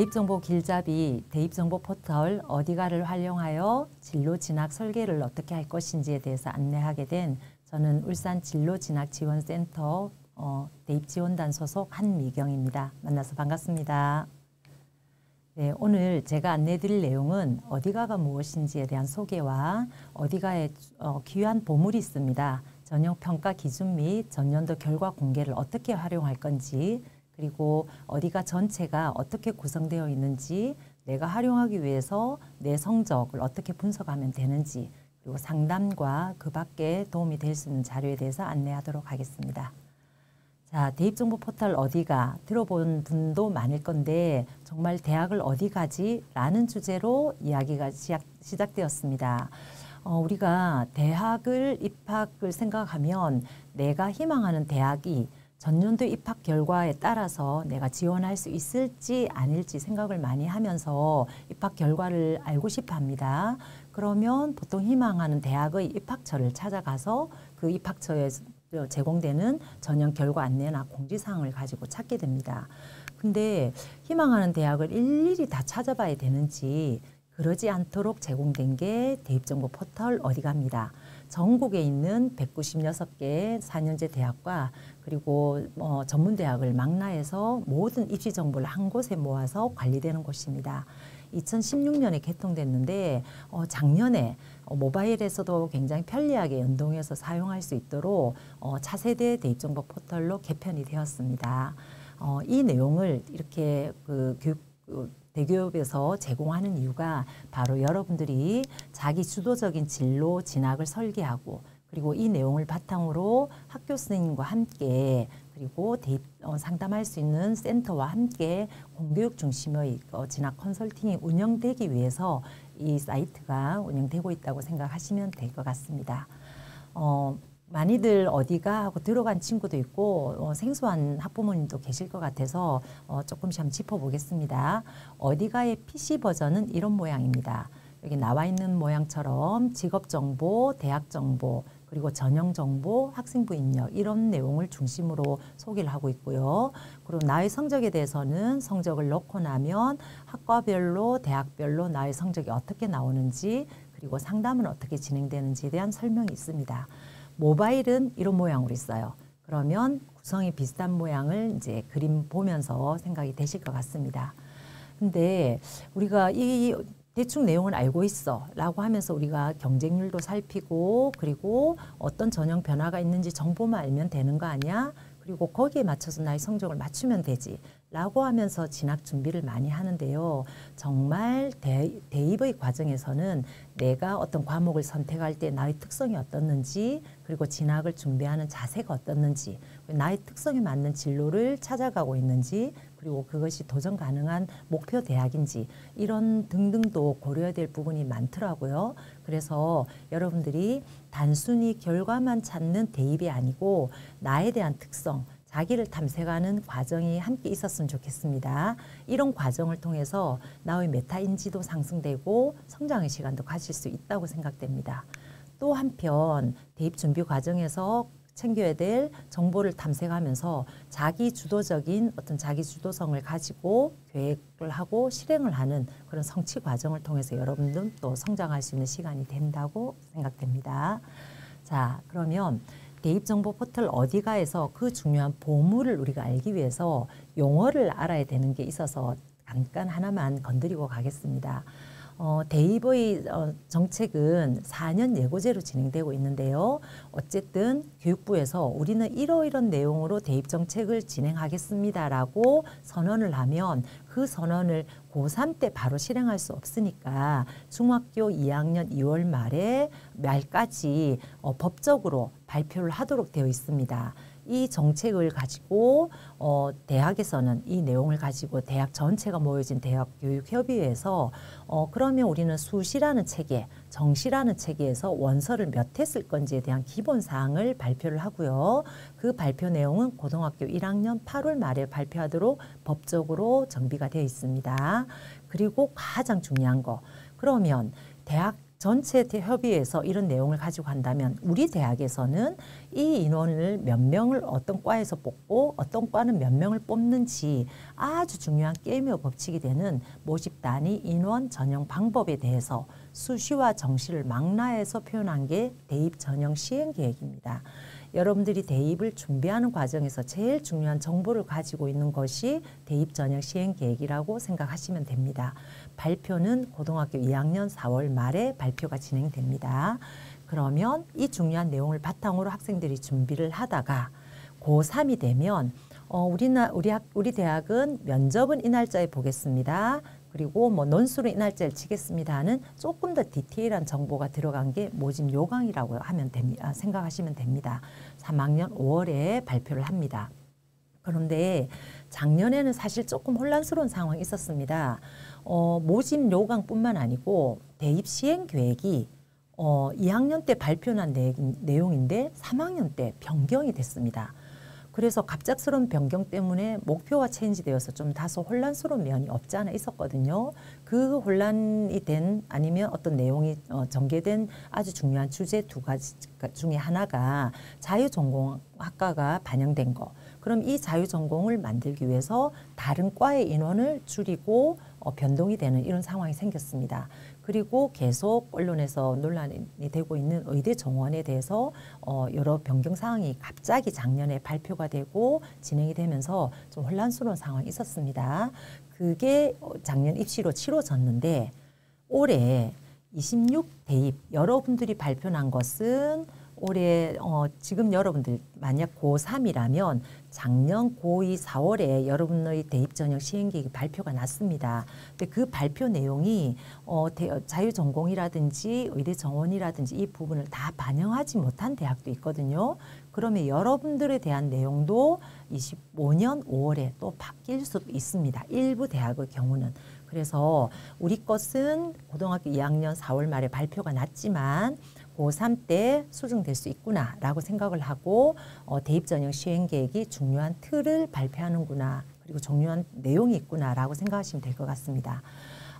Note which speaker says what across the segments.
Speaker 1: 대입정보 길잡이 대입정보 포털 어디가를 활용하여 진로 진학 설계를 어떻게 할 것인지에 대해서 안내하게 된 저는 울산 진로진학지원센터 대입지원단 소속 한미경입니다. 만나서 반갑습니다. 네, 오늘 제가 안내드릴 내용은 어디가가 무엇인지에 대한 소개와 어디가에 귀한 보물이 있습니다. 전형 평가 기준 및 전년도 결과 공개를 어떻게 활용할 건지, 그리고 어디가 전체가 어떻게 구성되어 있는지, 내가 활용하기 위해서 내 성적을 어떻게 분석하면 되는지, 그리고 상담과 그 밖에 도움이 될 수 있는 자료에 대해서 안내하도록 하겠습니다. 자, 대입정보 포털 어디가 들어본 분도 많을 건데 정말 대학을 어디 가지? 라는 주제로 이야기가 시작되었습니다. 우리가 대학을 입학을 생각하면 내가 희망하는 대학이 전년도 입학 결과에 따라서 내가 지원할 수 있을지 아닐지 생각을 많이 하면서 입학 결과를 알고 싶어 합니다. 그러면 보통 희망하는 대학의 입학처를 찾아가서 그 입학처에 제공되는 전형 결과 안내나 공지사항을 가지고 찾게 됩니다. 근데 희망하는 대학을 일일이 다 찾아봐야 되는지 그러지 않도록 제공된 게 대입정보 포털 어디가입니다. 전국에 있는 196개 4년제 대학과 그리고 전문대학을 망라해서 모든 입시 정보를 한 곳에 모아서 관리되는 곳입니다. 2016년에 개통됐는데 작년에 모바일에서도 굉장히 편리하게 연동해서 사용할 수 있도록 차세대 대입정보 포털로 개편이 되었습니다. 이 내용을 이렇게 대기업에서 제공하는 이유가 바로 여러분들이 자기 주도적인 진로 진학을 설계하고 그리고 이 내용을 바탕으로 학교 선생님과 함께 그리고 상담할 수 있는 센터와 함께 공교육 중심의 진학 컨설팅이 운영되기 위해서 이 사이트가 운영되고 있다고 생각하시면 될 것 같습니다. 많이들 어디가 하고 들어간 친구도 있고 생소한 학부모님도 계실 것 같아서 조금씩 한번 짚어보겠습니다. 어디가의 PC 버전은 이런 모양입니다. 여기 나와 있는 모양처럼 직업정보, 대학정보, 그리고 전형정보, 학생부 입력 이런 내용을 중심으로 소개를 하고 있고요. 그리고 나의 성적에 대해서는 성적을 넣고 나면 학과별로, 대학별로 나의 성적이 어떻게 나오는지 그리고 상담은 어떻게 진행되는지에 대한 설명이 있습니다. 모바일은 이런 모양으로 있어요. 그러면 구성이 비슷한 모양을 이제 그림 보면서 생각이 되실 것 같습니다. 근데 우리가 이 대충 내용을 알고 있어 라고 하면서 우리가 경쟁률도 살피고 그리고 어떤 전형 변화가 있는지 정보만 알면 되는 거 아니야? 그리고 거기에 맞춰서 나의 성적을 맞추면 되지 라고 하면서 진학 준비를 많이 하는데요. 정말 대입의 과정에서는 내가 어떤 과목을 선택할 때 나의 특성이 어떻는지 그리고 진학을 준비하는 자세가 어떻는지 나의 특성에 맞는 진로를 찾아가고 있는지 그리고 그것이 도전 가능한 목표 대학인지 이런 등등도 고려해야 될 부분이 많더라고요. 그래서 여러분들이 단순히 결과만 찾는 대입이 아니고 나에 대한 특성, 자기를 탐색하는 과정이 함께 있었으면 좋겠습니다. 이런 과정을 통해서 나의 메타인지도 상승되고 성장의 시간도 가질 수 있다고 생각됩니다. 또 한편 대입 준비 과정에서 챙겨야 될 정보를 탐색하면서 자기 주도적인 어떤 자기 주도성을 가지고 계획을 하고 실행을 하는 그런 성취 과정을 통해서 여러분들 또 성장할 수 있는 시간이 된다고 생각됩니다. 자, 그러면 대입정보 포털 어디가에서 그 중요한 보물을 우리가 알기 위해서 용어를 알아야 되는 게 있어서 잠깐 하나만 건드리고 가겠습니다. 대입의 정책은 4년 예고제로 진행되고 있는데요. 어쨌든 교육부에서 우리는 이러이런 내용으로 대입 정책을 진행하겠습니다라고 선언을 하면 그 선언을 고3 때 바로 실행할 수 없으니까 중학교 2학년 2월 말까지 법적으로 발표를 하도록 되어 있습니다. 이 정책을 가지고 대학에서는 이 내용을 가지고 대학 전체가 모여진 대학교육협의회에서 그러면 우리는 수시라는 체계, 정시라는 체계에서 원서를 몇 회 쓸 건지에 대한 기본 사항을 발표를 하고요. 그 발표 내용은 고등학교 1학년 8월 말에 발표하도록 법적으로 정비가 되어 있습니다. 그리고 가장 중요한 거, 그러면 대학 전체 협의회에서 이런 내용을 가지고 한다면 우리 대학에서는 이 인원을 몇 명을 어떤 과에서 뽑고 어떤 과는 몇 명을 뽑는지 아주 중요한 게임의 법칙이 되는 모집 단위 인원 전형 방법에 대해서 수시와 정시를 망라해서 표현한 게 대입 전형 시행 계획입니다. 여러분들이 대입을 준비하는 과정에서 제일 중요한 정보를 가지고 있는 것이 대입 전형 시행 계획이라고 생각하시면 됩니다. 발표는 고등학교 2학년 4월 말에 발표가 진행됩니다. 그러면 이 중요한 내용을 바탕으로 학생들이 준비를 하다가 고3이 되면 우리 대학은 면접은 이 날짜에 보겠습니다. 그리고 뭐 논술은 이 날짜를 치겠습니다 하는 조금 더 디테일한 정보가 들어간 게 모집 요강이라고 하면 됩니다. 생각하시면 됩니다. 3학년 5월에 발표를 합니다. 그런데 작년에는 사실 조금 혼란스러운 상황이 있었습니다. 모집 요강뿐만 아니고 대입 시행 계획이 2학년 때 발표한 내용인데 3학년 때 변경이 됐습니다. 그래서 갑작스러운 변경 때문에 목표가 체인지되어서 좀 다소 혼란스러운 면이 없지 않아 있었거든요. 그 혼란이 된 아니면 어떤 내용이 전개된 아주 중요한 주제 두 가지 중에 하나가 자유전공학과가 반영된 거. 그럼 이 자유전공을 만들기 위해서 다른 과의 인원을 줄이고 변동이 되는 이런 상황이 생겼습니다. 그리고 계속 언론에서 논란이 되고 있는 의대 정원에 대해서 여러 변경 사항이 갑자기 작년에 발표가 되고 진행이 되면서 좀 혼란스러운 상황이 있었습니다. 그게 작년 입시로 치러졌는데 올해 26 대입 여러분들이 발표한 것은 올해 지금 여러분들 만약 고3이라면 작년 고2 4월에 여러분의 대입 전형 시행계획이 발표가 났습니다. 근데 그 발표 내용이 자유전공이라든지 의대 정원이라든지 이 부분을 다 반영하지 못한 대학도 있거든요. 그러면 여러분들에 대한 내용도 25년 5월에 또 바뀔 수도 있습니다. 일부 대학의 경우는. 그래서 우리 것은 고등학교 2학년 4월 말에 발표가 났지만 고3 때 수정될 수 있구나라고 생각을 하고 대입 전형 시행 계획이 중요한 틀을 발표하는구나 그리고 중요한 내용이 있구나라고 생각하시면 될 것 같습니다.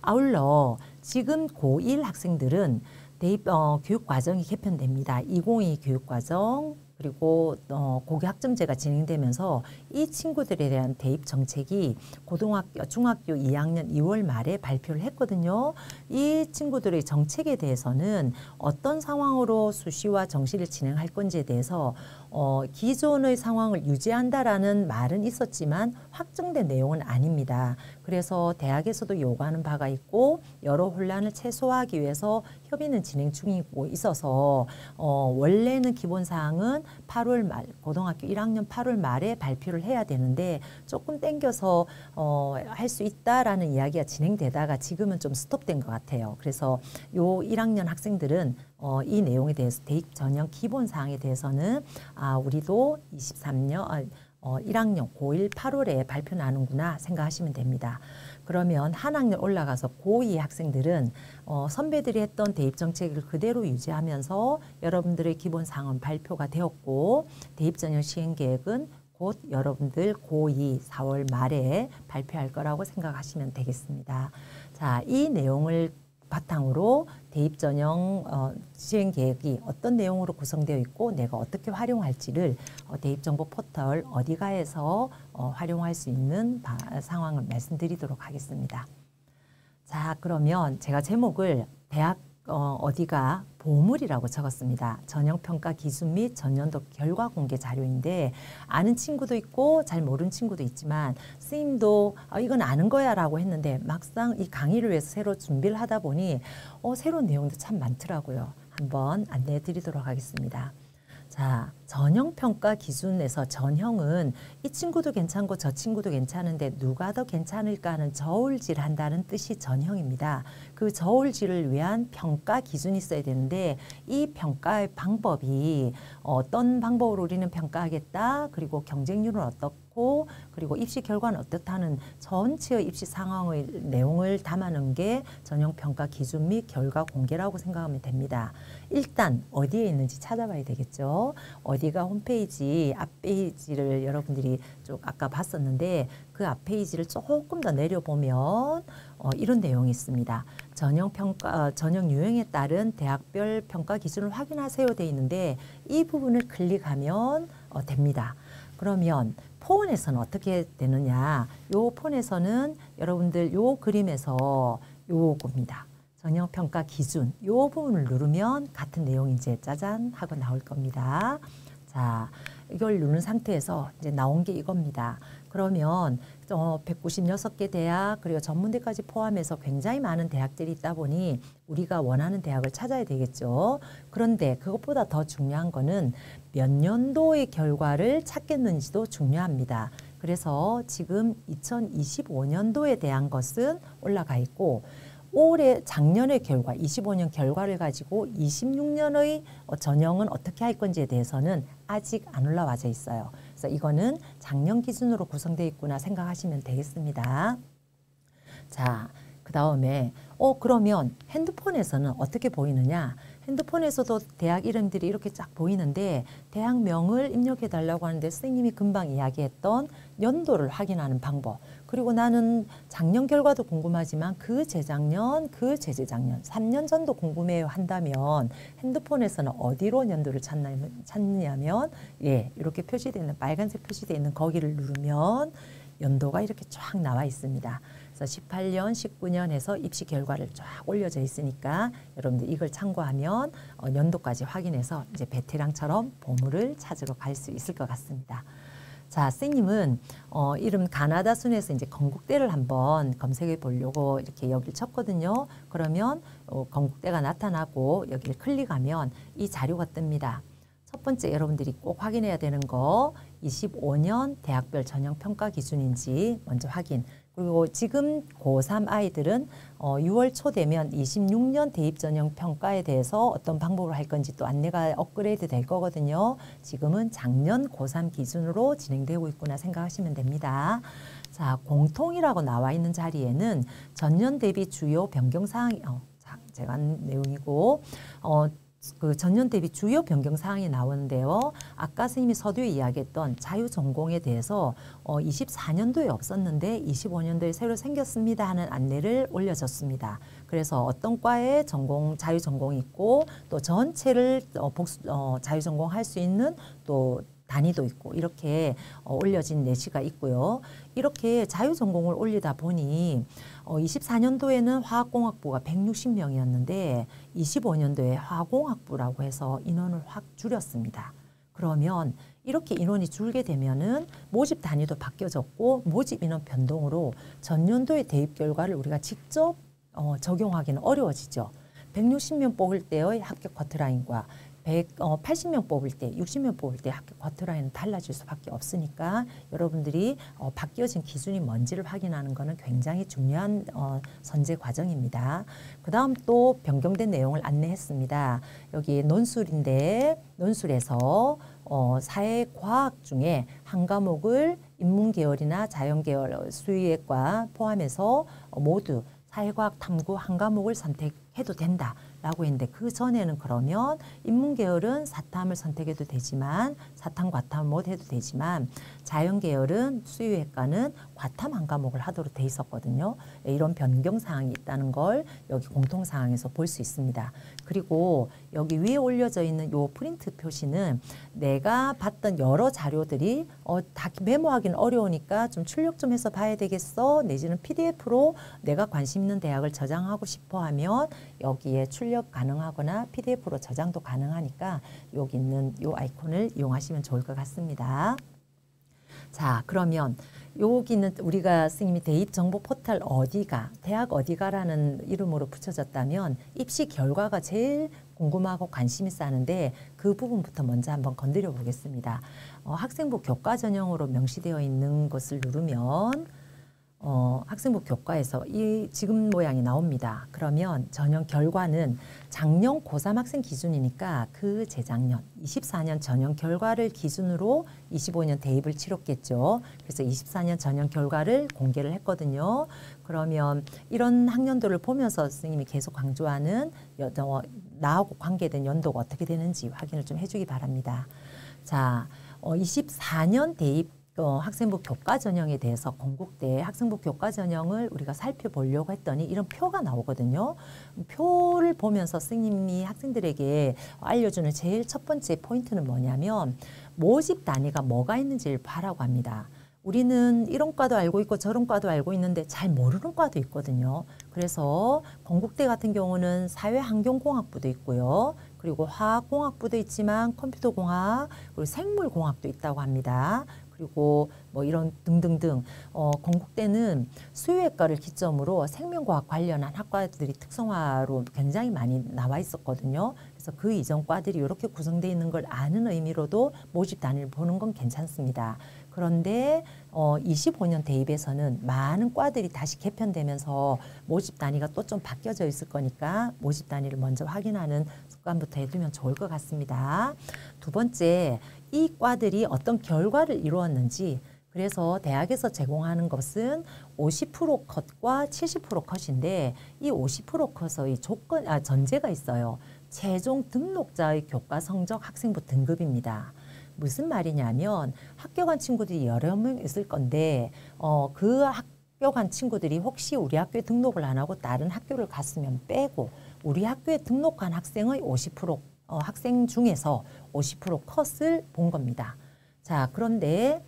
Speaker 1: 아울러 지금 고1 학생들은 대입 교육 과정이 개편됩니다. 2022 교육 과정 그리고 고교 학점제가 진행되면서 이 친구들에 대한 대입 정책이 중학교 2학년 2월 말에 발표를 했거든요. 이 친구들의 정책에 대해서는 어떤 상황으로 수시와 정시를 진행할 건지에 대해서 기존의 상황을 유지한다라는 말은 있었지만 확정된 내용은 아닙니다. 그래서 대학에서도 요구하는 바가 있고 여러 혼란을 최소화하기 위해서 협의는 진행 중이고 있어서 원래는 기본사항은 8월 말 고등학교 1학년 8월 말에 발표를 해야 되는데 조금 땡겨서 할 수 있다라는 이야기가 진행되다가 지금은 좀 스톱된 것 같아요. 그래서 요 1학년 학생들은 이 내용에 대해서 대입 전형 기본사항에 대해서는 우리도 23년 1학년 고1 8월에 발표 나는구나 생각하시면 됩니다. 그러면 한 학년 올라가서 고2 학생들은 선배들이 했던 대입 정책을 그대로 유지하면서 여러분들의 기본사항은 발표가 되었고 대입 전형 시행 계획은 곧 여러분들 고2 4월 말에 발표할 거라고 생각하시면 되겠습니다. 자, 이 내용을 바탕으로 대입 전형 시행 계획이 어떤 내용으로 구성되어 있고 내가 어떻게 활용할지를 대입 정보 포털 어디가에서 활용할 수 있는 상황을 말씀드리도록 하겠습니다. 자, 그러면 제가 제목을 대학 어디가 보물이라고 적었습니다. 전형평가 기준 및 전년도 결과 공개 자료인데 아는 친구도 있고 잘 모르는 친구도 있지만 선생님도 이건 아는 거야 라고 했는데 막상 이 강의를 위해서 새로 준비를 하다 보니 새로운 내용도 참 많더라고요. 한번 안내해 드리도록 하겠습니다. 자, 전형평가 기준에서 전형은 이 친구도 괜찮고 저 친구도 괜찮은데 누가 더 괜찮을까 하는 저울질을 한다는 뜻이 전형입니다. 그 저울질을 위한 평가 기준이 있어야 되는데 이 평가의 방법이 어떤 방법으로 우리는 평가하겠다. 그리고 경쟁률은 넣고 그리고 입시 결과는 어떻다는 전체의 입시 상황의 내용을 담아놓은 게 전형평가 기준 및 결과 공개라고 생각하면 됩니다. 일단 어디에 있는지 찾아봐야 되겠죠. 어디가 홈페이지 앞페이지를 여러분들이 쭉 아까 봤었는데 그 앞페이지를 조금 더 내려보면 이런 내용이 있습니다. 전형 유형에 따른 대학별 평가 기준을 확인하세요 돼 있는데 이 부분을 클릭하면 됩니다. 그러면 폰에서는 어떻게 되느냐? 요 폰에서는 여러분들 요 그림에서 요겁니다. 전형평가 기준 요 부분을 누르면 같은 내용이 이제 짜잔 하고 나올 겁니다. 자, 이걸 누른 상태에서 이제 나온 게 이겁니다. 그러면 196개 대학 그리고 전문대까지 포함해서 굉장히 많은 대학들이 있다 보니 우리가 원하는 대학을 찾아야 되겠죠. 그런데 그것보다 더 중요한 거는 몇 년도의 결과를 찾겠는지도 중요합니다. 그래서 지금 2025년도에 대한 것은 올라가 있고 올해 작년의 결과 25년 결과를 가지고 26년의 전형은 어떻게 할 건지에 대해서는 아직 안 올라와져 있어요. 그래서 이거는 작년 기준으로 구성되어 있구나 생각하시면 되겠습니다. 자, 그 다음에 그러면 핸드폰에서는 어떻게 보이느냐? 핸드폰에서도 대학 이름들이 이렇게 쫙 보이는데 대학명을 입력해 달라고 하는데 선생님이 금방 이야기했던 연도를 확인하는 방법 그리고 나는 작년 결과도 궁금하지만 그 재작년, 그 재재작년 3년 전도 궁금해요 한다면 핸드폰에서는 어디로 연도를 찾느냐면 이렇게 표시되어 있는 빨간색 표시되어 있는 거기를 누르면 연도가 이렇게 쫙 나와 있습니다. 그래서 18년, 19년 해서 입시 결과를 쫙 올려져 있으니까 여러분들 이걸 참고하면 연도까지 확인해서 이제 베테랑처럼 보물을 찾으러 갈 수 있을 것 같습니다. 자, 선생님은 이름 가나다 순에서 이제 건국대를 한번 검색해 보려고 이렇게 여기를 쳤거든요. 그러면 건국대가 나타나고 여기를 클릭하면 이 자료가 뜹니다. 첫 번째 여러분들이 꼭 확인해야 되는 거 25년 대학별 전형 평가 기준인지 먼저 확인. 그리고 지금 고3 아이들은 6월 초 되면 26년 대입 전형 평가에 대해서 어떤 방법으로 할 건지 또 안내가 업그레이드 될 거거든요. 지금은 작년 고3 기준으로 진행되고 있구나 생각하시면 됩니다. 자, 공통이라고 나와 있는 자리에는 전년 대비 주요 변경사항이 제가 한 내용이고 그 전년 대비 주요 변경 사항이 나오는데요. 아까 선생님이 서두에 이야기했던 자유전공에 대해서 24년도에 없었는데 25년도에 새로 생겼습니다 하는 안내를 올려줬습니다. 그래서 어떤 과에 자유전공이 있고 또 전체를 자유전공할 수 있는 또 단위도 있고 이렇게 올려진 예시가 있고요. 이렇게 자유전공을 올리다 보니 24년도에는 화학공학부가 160명이었는데 25년도에 화공학부라고 해서 인원을 확 줄였습니다. 그러면 이렇게 인원이 줄게 되면은 모집 단위도 바뀌어졌고 모집 인원 변동으로 전년도의 대입 결과를 우리가 직접 적용하기는 어려워지죠. 160명 뽑을 때의 합격 커트라인과 180명 뽑을 때, 60명 뽑을 때 합격 커트라인은 달라질 수밖에 없으니까 여러분들이 바뀌어진 기준이 뭔지를 확인하는 것은 굉장히 중요한 선제 과정입니다. 그 다음 또 변경된 내용을 안내했습니다. 여기 논술인데 논술에서 사회과학 중에 한 과목을 인문계열이나 자연계열 수의학과 포함해서 모두 사회과학 탐구 한 과목을 선택해도 된다. 라고 했는데 그 전에는 그러면 인문계열은 사탐을 선택해도 되지만 사탐, 과탐 못 해도 되지만 자연계열은 수의학과는 과탐 한 과목을 하도록 돼 있었거든요. 이런 변경사항이 있다는 걸 여기 공통사항에서 볼 수 있습니다. 그리고 여기 위에 올려져 있는 요 프린트 표시는 내가 봤던 여러 자료들이 다 메모하기는 어려우니까 좀 출력 좀 해서 봐야 되겠어 내지는 PDF로 내가 관심 있는 대학을 저장하고 싶어 하면 여기에 출력 가능하거나 PDF로 저장도 가능하니까 여기 있는 요 아이콘을 이용하시면 좋을 것 같습니다. 자, 그러면 여기는 우리가 선생님이 대입 정보 포털 어디가, 대학 어디가라는 이름으로 붙여졌다면 입시 결과가 제일 궁금하고 관심이 있는데 그 부분부터 먼저 한번 건드려 보겠습니다. 학생부 교과 전형으로 명시되어 있는 것을 누르면 학생부 교과에서 이 지금 모양이 나옵니다. 그러면 전형 결과는 작년 고3 학생 기준이니까 그 재작년 24년 전형 결과를 기준으로 25년 대입을 치렀겠죠. 그래서 24년 전형 결과를 공개를 했거든요. 그러면 이런 학년도를 보면서 선생님이 계속 강조하는 나하고 관계된 연도가 어떻게 되는지 확인을 좀 해주기 바랍니다. 자, 24년 대입 학생부 교과 전형에 대해서 건국대 학생부 교과 전형을 우리가 살펴보려고 했더니 이런 표가 나오거든요. 표를 보면서 선생님이 학생들에게 알려주는 제일 첫 번째 포인트는 뭐냐면 모집 단위가 뭐가 있는지를 봐라고 합니다. 우리는 이런 과도 알고 있고 저런 과도 알고 있는데 잘 모르는 과도 있거든요. 그래서 건국대 같은 경우는 사회환경공학부도 있고요. 그리고 화학공학부도 있지만 컴퓨터공학, 그리고 생물공학도 있다고 합니다. 그리고 뭐 이런 등등등 건국대는 수의학과를 기점으로 생명과학 관련한 학과들이 특성화로 굉장히 많이 나와 있었거든요. 그래서 그 이전 과들이 이렇게 구성되어 있는 걸 아는 의미로도 모집 단위를 보는 건 괜찮습니다. 그런데 25년 대입에서는 많은 과들이 다시 개편되면서 모집 단위가 또 좀 바뀌어져 있을 거니까 모집 단위를 먼저 확인하는 습관부터 해두면 좋을 것 같습니다. 두 번째, 이 과들이 어떤 결과를 이루었는지, 그래서 대학에서 제공하는 것은 50% 컷과 70% 컷인데 이 50% 컷의 전제가 있어요. 최종 등록자의 교과 성적 학생부 등급입니다. 무슨 말이냐면 학교 간 친구들이 여러 명 있을 건데 그 학교 간 친구들이 혹시 우리 학교에 등록을 안 하고 다른 학교를 갔으면 빼고 우리 학교에 등록한 학생의 50% 학생 중에서 50% 컷을 본 겁니다. 자, 그런데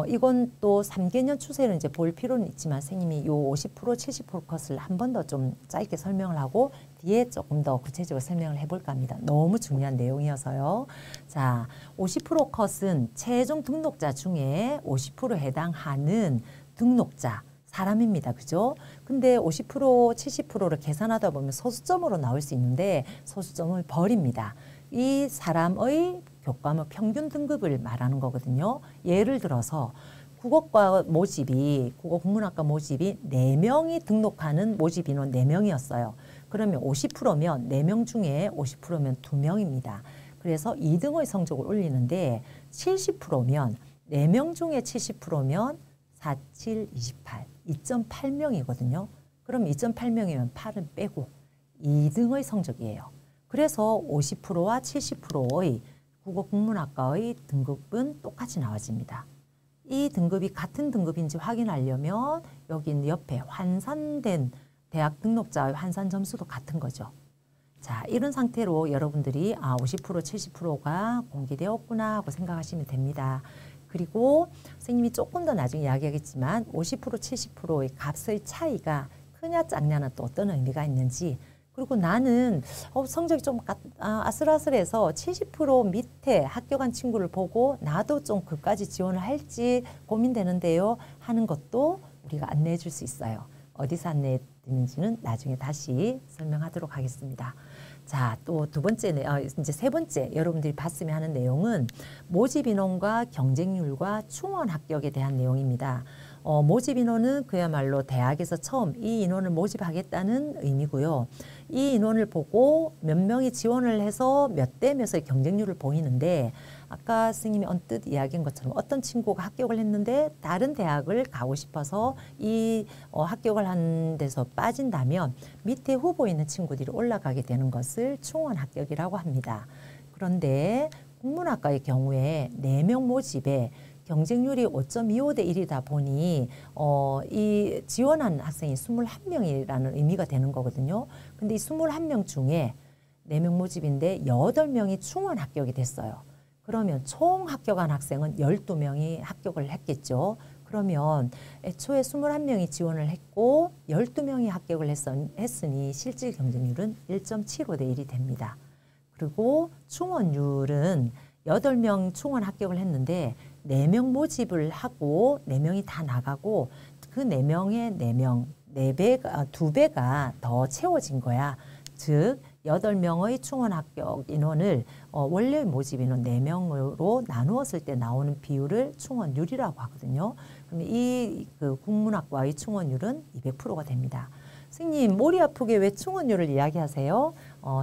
Speaker 1: 이건 또 3개년 추세를 이제 볼 필요는 있지만 선생님이 요 50%, 70% 컷을 한 번 더 좀 짧게 설명을 하고 뒤에 조금 더 구체적으로 설명을 해볼까 합니다. 너무 중요한 내용이어서요. 자, 50% 컷은 최종 등록자 중에 50% 해당하는 등록자 사람입니다. 그죠? 근데 50%, 70%를 계산하다 보면 소수점으로 나올 수 있는데 소수점을 버립니다. 이 사람의 교과목 평균 등급을 말하는 거거든요. 예를 들어서 국어과 모집이, 국어국문학과 모집이 4명이 등록하는 모집 인원 4명이었어요. 그러면 50%면 4명 중에 50%면 2명입니다. 그래서 2등의 성적을 올리는데 70%면 4명 중에 70%면 4, 7, 28, 2.8명이거든요. 그럼 2.8명이면 8은 빼고 2등의 성적이에요. 그래서 50%와 70%의 국어국문학과의 등급은 똑같이 나와집니다. 이 등급이 같은 등급인지 확인하려면 여기 옆에 환산된 대학 등록자의 환산 점수도 같은 거죠. 자, 이런 상태로 여러분들이 50%, 70%가 공개되었구나 하고 생각하시면 됩니다. 그리고 선생님이 조금 더 나중에 이야기하겠지만 50%, 70%의 값의 차이가 크냐 작냐는 또 어떤 의미가 있는지, 그리고 나는 성적이 좀 아슬아슬해서 70% 밑에 학교 간 친구를 보고 나도 좀 그까지 지원을 할지 고민되는데요 하는 것도 우리가 안내해 줄 수 있어요. 어디서 안내해 드리는지는 나중에 다시 설명하도록 하겠습니다. 자, 또 두 번째, 이제 세 번째 여러분들이 봤으면 하는 내용은 모집 인원과 경쟁률과 충원 합격에 대한 내용입니다. 모집 인원은 그야말로 대학에서 처음 이 인원을 모집하겠다는 의미고요. 이 인원을 보고 몇 명이 지원을 해서 몇 대 몇의 경쟁률을 보이는데 아까 스님이 언뜻 이야기한 것처럼 어떤 친구가 합격을 했는데 다른 대학을 가고 싶어서 이 합격을 한 데서 빠진다면 밑에 후보에 있는 친구들이 올라가게 되는 것을 충원 합격이라고 합니다. 그런데 국문학과의 경우에 4명 모집에 경쟁률이 5.25대 1이다 보니 이 지원한 학생이 21명이라는 의미가 되는 거거든요. 근데 이 21명 중에 4명 모집인데 8명이 충원 합격이 됐어요. 그러면 총 합격한 학생은 12명이 합격을 했겠죠. 그러면 애초에 21명이 지원을 했고 12명이 합격을 했으니 실질 경쟁률은 1.75대 1이 됩니다. 그리고 충원율은 8명 충원 합격을 했는데 4명 모집을 하고 4명이 다 나가고 그 4명의 4명, 2배가 더 채워진 거야. 즉 8명의 충원 합격 인원을 원래 모집 인원 4명으로 나누었을 때 나오는 비율을 충원율이라고 하거든요. 그러면 그 국문학과의 충원율은 200%가 됩니다. 선생님, 머리 아프게 왜 충원율을 이야기하세요?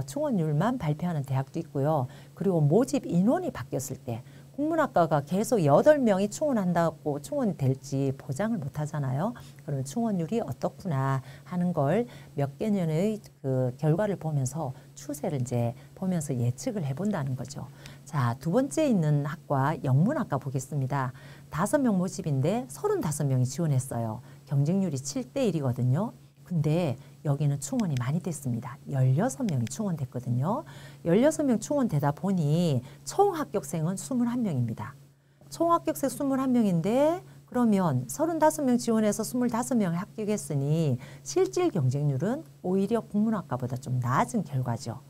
Speaker 1: 충원율만 발표하는 대학도 있고요. 그리고 모집 인원이 바뀌었을 때 국문학과가 계속 8명이 충원한다고 충원될지 보장을 못 하잖아요. 그러면 충원율이 어떻구나 하는 걸 몇 개년의 그 결과를 보면서 추세를 이제 보면서 예측을 해본다는 거죠. 자, 두 번째 있는 학과 영문학과 보겠습니다. 5명 모집인데 35명이 지원했어요. 경쟁률이 7대 1이거든요. 근데 여기는 충원이 많이 됐습니다. 16명이 충원됐거든요. 16명 충원되다 보니 총 합격생은 21명입니다. 총 합격생 21명인데 그러면 35명 지원해서 25명이 합격했으니 실질 경쟁률은 오히려 국문학과보다 좀 낮은 결과죠.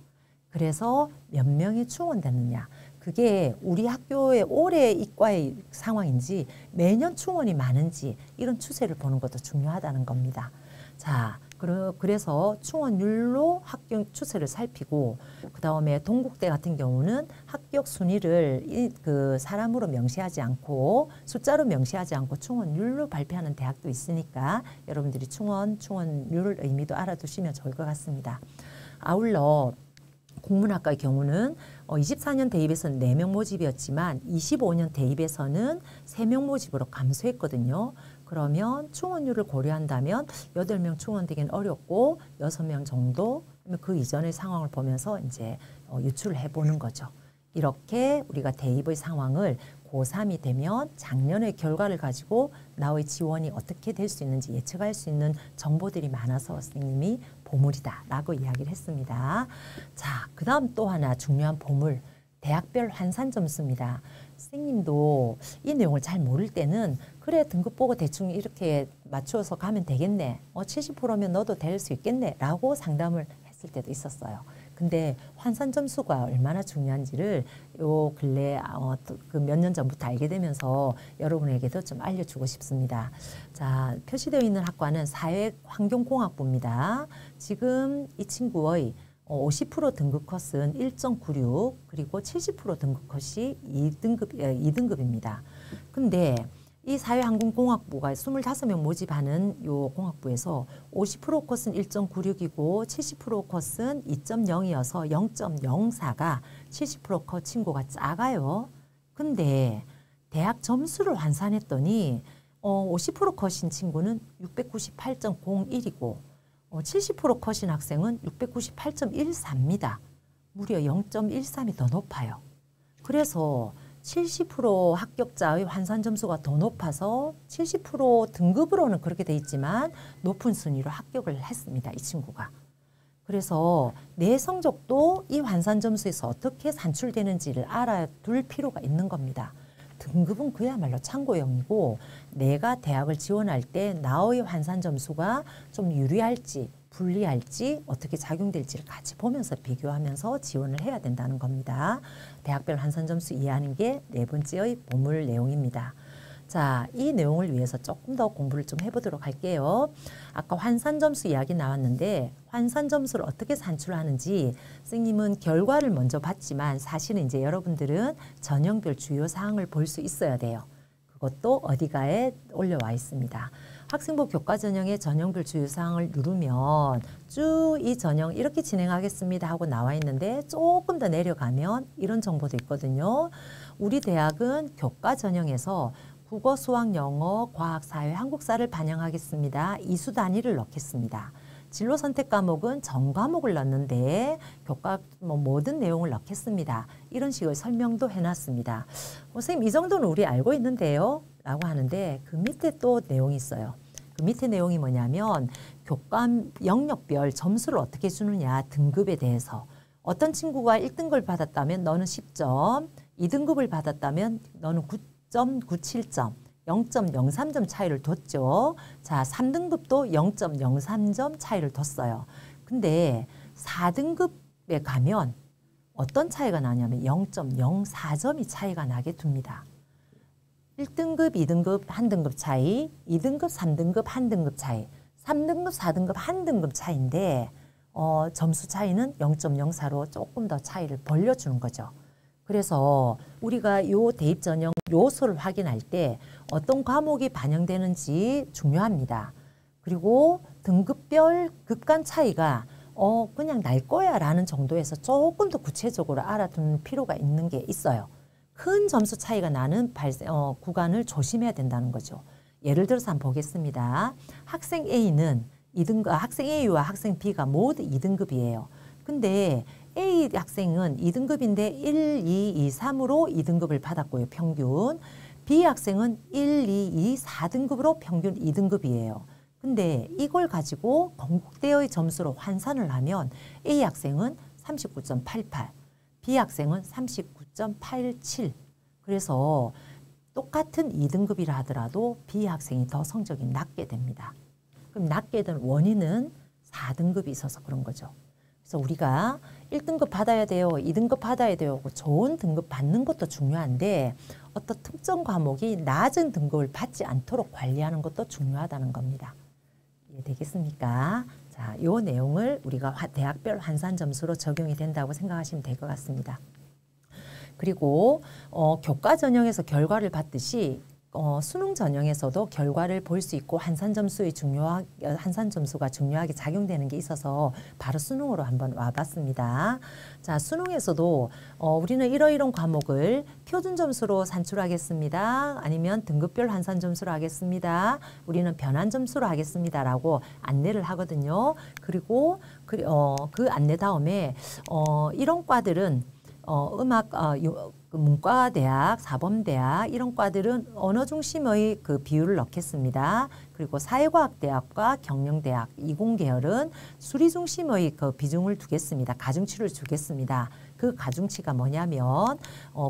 Speaker 1: 그래서 몇 명이 충원됐느냐. 그게 우리 학교의 올해 이과의 상황인지 매년 충원이 많은지 이런 추세를 보는 것도 중요하다는 겁니다. 자, 그래서 충원율로 합격 추세를 살피고 그 다음에 동국대 같은 경우는 합격 순위를 그 사람으로 명시하지 않고 숫자로 명시하지 않고 충원율로 발표하는 대학도 있으니까 여러분들이 충원율 의미도 알아두시면 좋을 것 같습니다. 아울러 국문학과의 경우는 24년 대입에서는 4명 모집이었지만 25년 대입에서는 3명 모집으로 감소했거든요. 그러면 충원율을 고려한다면 8명 충원되기는 어렵고 6명 정도 그 이전의 상황을 보면서 이제 유출을 해보는 거죠. 이렇게 우리가 대입의 상황을 고3이 되면 작년의 결과를 가지고 나의 지원이 어떻게 될 수 있는지 예측할 수 있는 정보들이 많아서 선생님이 보물이다라고 이야기를 했습니다. 자, 그 다음 또 하나 중요한 보물, 대학별 환산 점수입니다. 선생님도 이 내용을 잘 모를 때는 그래 등급 보고 대충 이렇게 맞추어서 가면 되겠네. 70%면 너도 될 수 있겠네 라고 상담을 했을 때도 있었어요. 근데 환산 점수가 얼마나 중요한지를 요 근래 그 몇 년 전부터 알게 되면서 여러분에게도 좀 알려주고 싶습니다. 자, 표시되어 있는 학과는 사회환경공학부입니다. 지금 이 친구의 50% 등급 컷은 1.96 그리고 70% 등급 컷이 2등급입니다. 근데 이 사회항공공학부가 25명 모집하는 요 공학부에서 50% 컷은 1.96이고 70% 컷은 2.0이어서 0.04가 70% 컷 친구가 작아요. 근데 대학 점수를 환산했더니 50% 컷인 친구는 698.01이고 70% 컷인 학생은 698.14입니다. 무려 0.13이 더 높아요. 그래서 70% 합격자의 환산 점수가 더 높아서 70% 등급으로는 그렇게 돼 있지만 높은 순위로 합격을 했습니다. 이 친구가. 그래서 내 성적도 이 환산 점수에서 어떻게 산출되는지를 알아둘 필요가 있는 겁니다. 등급은 그야말로 참고용이고 내가 대학을 지원할 때 나의 환산 점수가 좀 유리할지 불리할지 어떻게 작용될지를 같이 보면서 비교하면서 지원을 해야 된다는 겁니다. 대학별 환산 점수 이해하는 게 네 번째의 보물 내용입니다. 자, 이 내용을 위해서 조금 더 공부를 좀 해보도록 할게요. 아까 환산 점수 이야기 나왔는데 환산 점수를 어떻게 산출하는지 선생님은 결과를 먼저 봤지만 사실은 이제 여러분들은 전형별 주요 사항을 볼 수 있어야 돼요. 그것도 어디가에 올려와 있습니다. 학생부 교과 전형의 전형별 주요 사항을 누르면 쭉 이 전형 이렇게 진행하겠습니다 하고 나와 있는데 조금 더 내려가면 이런 정보도 있거든요. 우리 대학은 교과 전형에서 국어, 수학, 영어, 과학, 사회, 한국사를 반영하겠습니다. 이수 단위를 넣겠습니다. 진로 선택 과목은 전 과목을 넣는데 교과 모든 내용을 넣겠습니다. 이런 식의 설명도 해놨습니다. 선생님 이 정도는 우리 알고 있는데요? 라고 하는데 그 밑에 또 내용이 있어요. 그 밑에 내용이 뭐냐면 교과 영역별 점수를 어떻게 주느냐 등급에 대해서 어떤 친구가 1등급을 받았다면 너는 10점, 2등급을 받았다면 너는 9.97점, 0.03점 차이를 뒀죠. 자, 3등급도 0.03점 차이를 뒀어요. 근데 4등급에 가면 어떤 차이가 나냐면 0.04점이 차이가 나게 둡니다. 1등급, 2등급, 1등급 차이, 2등급, 3등급, 1등급 차이, 3등급, 4등급, 1등급 차이인데 점수 차이는 0.04로 조금 더 차이를 벌려주는 거죠. 그래서 우리가 요 대입 전형 요소를 확인할 때 어떤 과목이 반영되는지 중요합니다. 그리고 등급별 급간 차이가 그냥 날 거야 라는 정도에서 조금 더 구체적으로 알아두는 필요가 있는 게 있어요. 큰 점수 차이가 나는 구간을 조심해야 된다는 거죠. 예를 들어서 한번 보겠습니다. 학생 A는 학생 A와 학생 B가 모두 2등급이에요. 근데 A 학생은 2등급인데 1, 2, 2, 3으로 2등급을 받았고요. 평균. B 학생은 1, 2, 2, 4등급으로 평균 2등급이에요. 근데 이걸 가지고 건국대의 점수로 환산을 하면 A 학생은 39.88, B 학생은 39.87. 그래서 똑같은 2등급이라 하더라도 B 학생이 더 성적이 낮게 됩니다. 그럼 낮게 된 원인은 4등급이 있어서 그런 거죠. 그래서 우리가 1등급 받아야 돼요, 2등급 받아야 돼요. 좋은 등급 받는 것도 중요한데 어떤 특정 과목이 낮은 등급을 받지 않도록 관리하는 것도 중요하다는 겁니다. 이해되겠습니까? 자, 이 내용을 우리가 대학별 환산 점수로 적용이 된다고 생각하시면 될 것 같습니다. 그리고 교과 전형에서 결과를 봤듯이 수능 전형에서도 결과를 볼 수 있고 환산 점수가 중요하게 작용되는 게 있어서 바로 수능으로 한번 와봤습니다. 자, 수능에서도 우리는 이러이런 과목을 표준 점수로 산출하겠습니다. 아니면 등급별 환산 점수로 하겠습니다. 우리는 변환 점수로 하겠습니다라고 안내를 하거든요. 그리고 그 안내 다음에 이런 과들은 문과대학, 사범대학 이런 과들은 언어 중심의 그 비율을 넣겠습니다. 그리고 사회과학대학과 경영대학, 이공계열은 수리 중심의 그 비중을 두겠습니다. 가중치를 주겠습니다. 그 가중치가 뭐냐면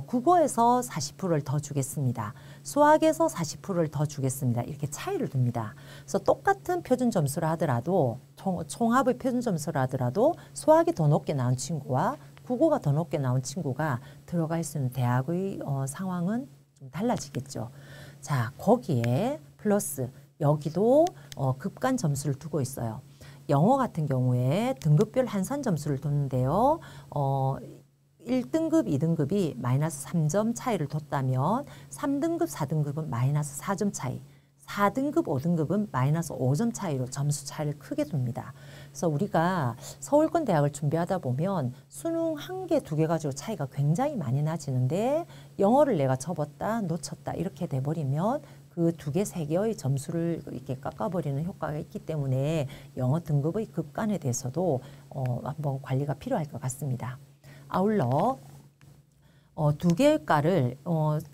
Speaker 1: 국어에서 40%를 더 주겠습니다. 수학에서 40%를 더 주겠습니다. 이렇게 차이를 둡니다. 그래서 똑같은 표준 점수를 하더라도 총합의 표준 점수를 하더라도 수학이 더 높게 나온 친구와 국어가 더 높게 나온 친구가 들어갈 수 있는 대학의 상황은 좀 달라지겠죠. 자, 거기에 플러스 여기도 급간 점수를 두고 있어요. 영어 같은 경우에 등급별 환산 점수를 뒀는데요. 1등급, 2등급이 마이너스 3점 차이를 뒀다면 3등급, 4등급은 마이너스 4점 차이, 4등급, 5등급은 마이너스 5점 차이로 점수 차이를 크게 둡니다. 그래서 우리가 서울권 대학을 준비하다 보면 수능 한 개, 두 개 가지고 차이가 굉장히 많이 나지는데 영어를 내가 접었다, 놓쳤다 이렇게 돼버리면 그 두 개, 세 개의 점수를 이렇게 깎아버리는 효과가 있기 때문에 영어 등급의 급간에 대해서도 한번 관리가 필요할 것 같습니다. 아울러 두 개의 과를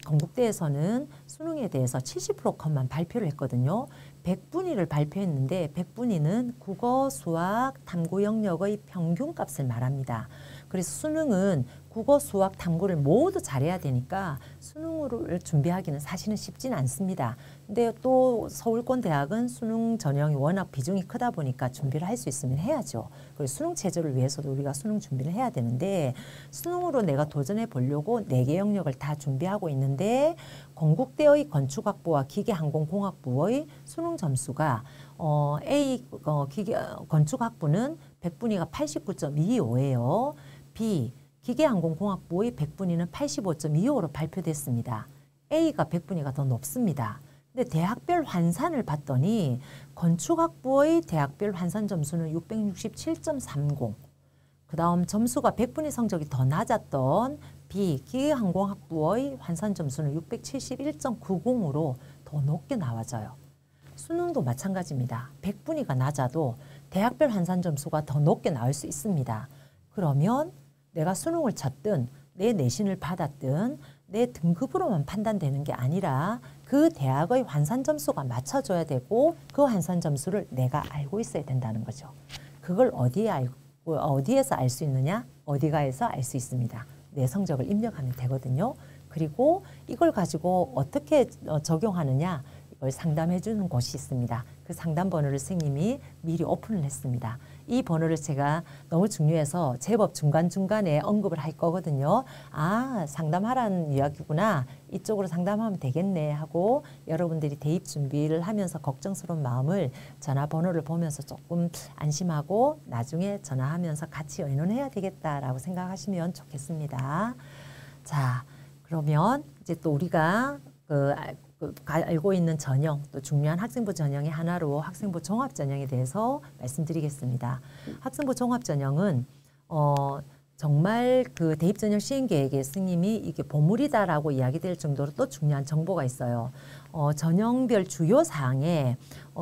Speaker 1: 건국대에서는 수능에 대해서 70% 컷만 발표를 했거든요. 100분위를 발표했는데 100분위는 국어, 수학, 탐구 영역의 평균값을 말합니다. 그래서 수능은 국어, 수학, 탐구를 모두 잘해야 되니까 수능을 준비하기는 사실은 쉽지는 않습니다. 근데 또 서울권 대학은 수능 전형이 워낙 비중이 크다 보니까 준비를 할 수 있으면 해야죠. 그리고 수능 체제를 위해서도 우리가 수능 준비를 해야 되는데 수능으로 내가 도전해 보려고 4개 영역을 다 준비하고 있는데 건국대의 건축학부와 기계항공공학부의 수능 점수가 건축학부는 100분위가 89.25예요. B 기계항공공학부의 100분위는 85.25로 발표됐습니다. A가 100분위가 더 높습니다. 근데 대학별 환산을 봤더니 건축학부의 대학별 환산 점수는 667.30, 그 다음 점수가 100분위 성적이 더 낮았던 B 기계항공학부의 환산 점수는 671.90으로 더 높게 나와져요. 수능도 마찬가지입니다. 100분위가 낮아도 대학별 환산 점수가 더 높게 나올 수 있습니다. 그러면 내가 수능을 쳤든 내 내신을 받았든 내 등급으로만 판단되는 게 아니라 그 대학의 환산 점수가 맞춰줘야 되고 그 환산 점수를 내가 알고 있어야 된다는 거죠. 그걸 어디에서 알 수 있느냐? 어디가에서 알 수 있습니다. 내 성적을 입력하면 되거든요. 그리고 이걸 가지고 어떻게 적용하느냐? 이걸 상담해 주는 곳이 있습니다. 그 상담 번호를 선생님이 미리 오픈을 했습니다. 이 번호를 제가 너무 중요해서 제법 중간중간에 언급을 할 거거든요. 아, 상담하라는 이야기구나. 이쪽으로 상담하면 되겠네 하고 여러분들이 대입 준비를 하면서 걱정스러운 마음을 전화번호를 보면서 조금 안심하고 나중에 전화하면서 같이 의논해야 되겠다라고 생각하시면 좋겠습니다. 자, 그러면 이제 또 우리가 알고 있는 전형, 또 중요한 학생부 전형의 하나로 학생부 종합전형에 대해서 말씀드리겠습니다. 학생부 종합전형은 정말 그 대입전형 시행계획에 스님이 이게 보물이다라고 이야기될 정도로 또 중요한 정보가 있어요. 전형별 주요 사항에